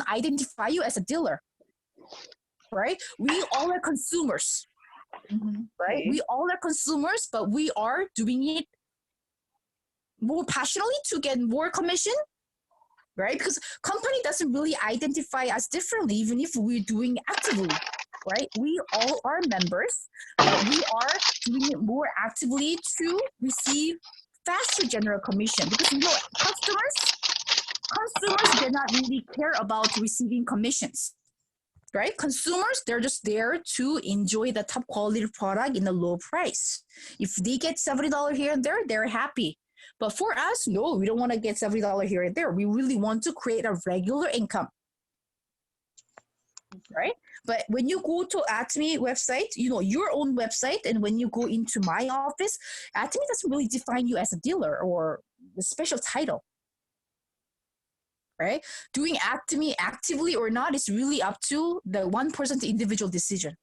identify you as a dealer, right? We all are consumers, right? We all are consumers, but we are doing it more passionately to get more commission, right? Because company doesn't really identify us differently, even if we're doing actively, right? We all are members, but we are doing it more actively to receive faster general commission because consumers do not really care about receiving commissions, right? Consumers, they're just there to enjoy the top quality product in a low price. If they get $70 here and there, they're happy. But for us, no, we don't want to get $70 here and there. We really want to create a regular income, right? But when you go to ATOMY website, your own website, and when you go into my office, ATOMY doesn't really define you as a dealer or a special title. Right? Doing ATOMY actively or not is really up to the one person's individual decision.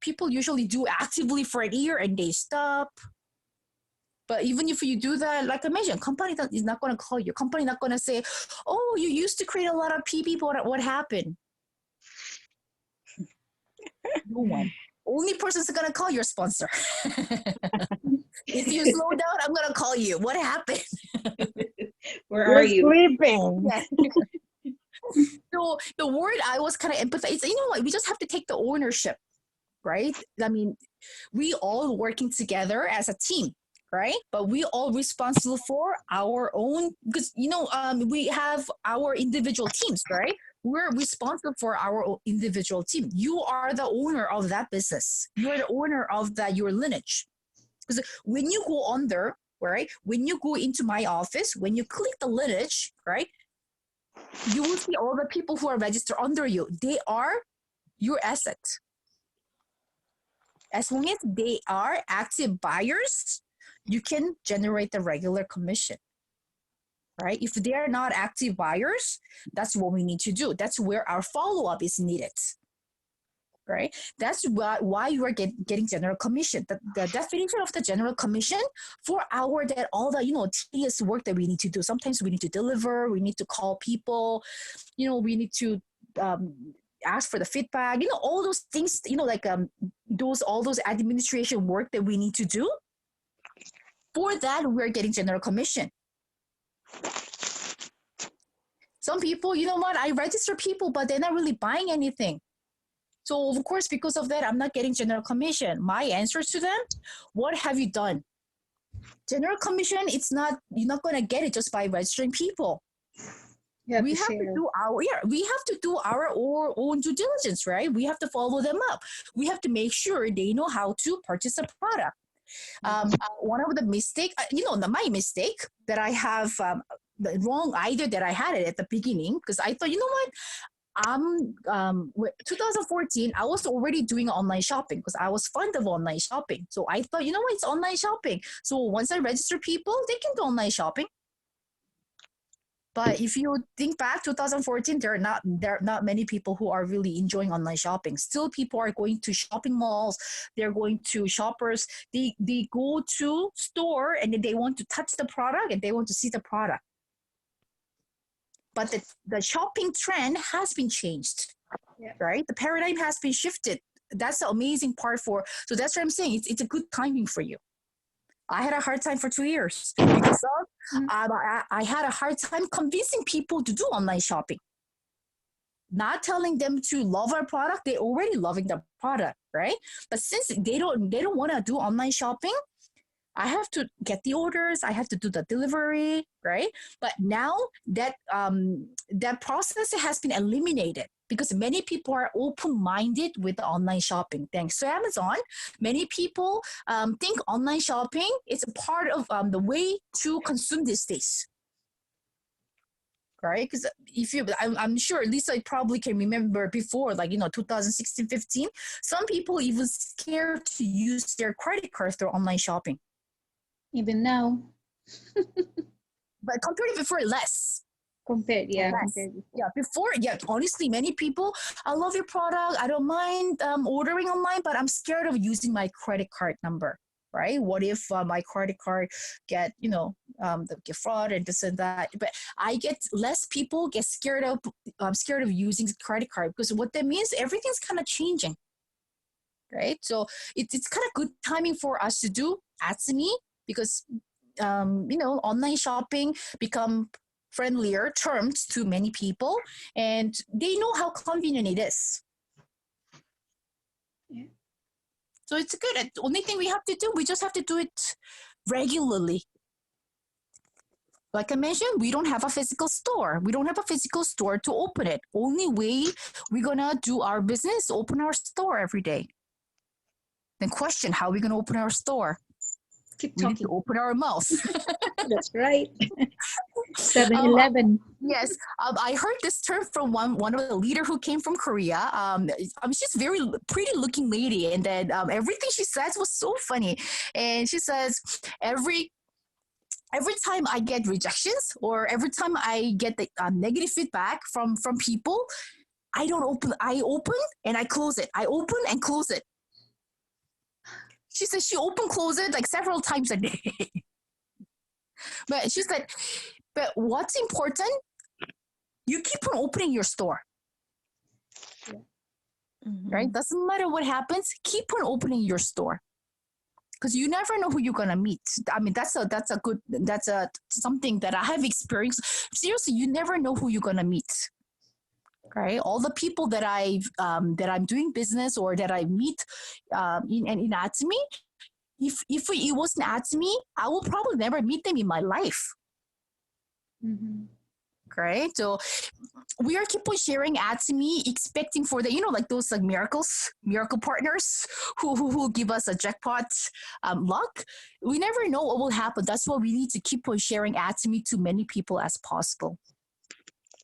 People usually do actively for a year and they stop. But even if you do that, like I mentioned, company is not going to call you. Company not going to say, "Oh, you used to create a lot of PB, but what happened?" No one. Only person is going to call your sponsor. If you slow down, I'm going to call you. What happened? Where are you? Sleeping. Yes. So the word I was kind of empathize. We just have to take the ownership, right? I mean, we all working together as a team, right? But we all responsible for our own because we have our individual teams, right? We're responsible for our individual team. You are the owner of that business. You're the owner of that your lineage. Because when you go under, right? When you go into my office, when you click the lineage, right? You will see all the people who are registered under you. They are your asset. As long as they are active buyers, you can generate the regular commission. Right? If they are not active buyers, that's what we need to do. That's where our follow-up is needed. Right? That's why you are getting general commission. The definition of the general commission for that all the tedious work that we need to do. Sometimes we need to deliver, we need to call people, we need to ask for the feedback, all those things, like all those administration work that we need to do. For that, we're getting general commission. Some people, you know what? I register people, but they're not really buying anything. So of course, because of that, I'm not getting general commission. My answer to them, what have you done? General commission, you're not going to get it just by registering people. We have to do our own due diligence, right? We have to follow them up. We have to make sure they know how to purchase a product. One of the mistake, my mistake that I have, the wrong idea that I had it at the beginning, because I thought, 2014, I was already doing online shopping because I was fond of online shopping. So I thought, it's online shopping. So once I register people, they can do online shopping. But if you think back, 2014, there are not many people who are really enjoying online shopping. Still, people are going to shopping malls. They're going to shoppers. They go to store and then they want to touch the product and they want to see the product. But the shopping trend has been changed, right? The paradigm has been shifted. That's the amazing part so that's what I'm saying. It's a good timing for you. I had a hard time for 2 years because I had a hard time convincing people to do online shopping. Not telling them to love our product, they're already loving the product, right? But since they don't want to do online shopping, I have to get the orders, I have to do the delivery, right? But now that process has been eliminated because many people are open-minded with the online shopping. Thanks to Amazon, many people think online shopping is a part of the way to consume these days. Right? Because I'm sure Lisa probably can remember before, 2016, 15, some people even scared to use their credit cards through online shopping. Even now. But compared to before, less. Compared before. Honestly, many people, I love your product. I don't mind ordering online, but I'm scared of using my credit card number, right? What if my credit card get fraud and this and that? But less people get scared of using credit card because what that means, everything's kind of changing, right? So it's kind of good timing for us to do ATOMY because, online shopping become friendlier terms to many people and they know how convenient it is. Yeah. So it's good. The only thing we have to do, we just have to do it regularly. Like I mentioned, we don't have a physical store. We don't have a physical store to open it. Only way we're going to do our business, open our store every day. Then question, how are we going to open our store? Keep we talking. Need to open our mouth. That's right. 7-Eleven. Yes, I heard this term from one of the leader who came from Korea. She's very pretty looking lady, and then everything she says was so funny. And she says every time I get rejections or every time I get the negative feedback from people, I don't open. I open and I close it. I open and close it. She said she close it like several times a day. But she said, but what's important, you keep on opening your store. Yeah. Mm-hmm. Right? Doesn't matter what happens, keep on opening your store. Because you never know who you're gonna meet. I mean, that's something that I have experienced. Seriously, you never know who you're gonna meet. Right? All the people that I'm doing business or that I meet in ATOMY, if it wasn't ATOMY, I will probably never meet them in my life. Mm-hmm. right? So we are keep on sharing ATOMY, expecting for the, like those like miracle partners who give us a jackpot luck. We never know what will happen. That's why we need to keep on sharing ATOMY to many people as possible.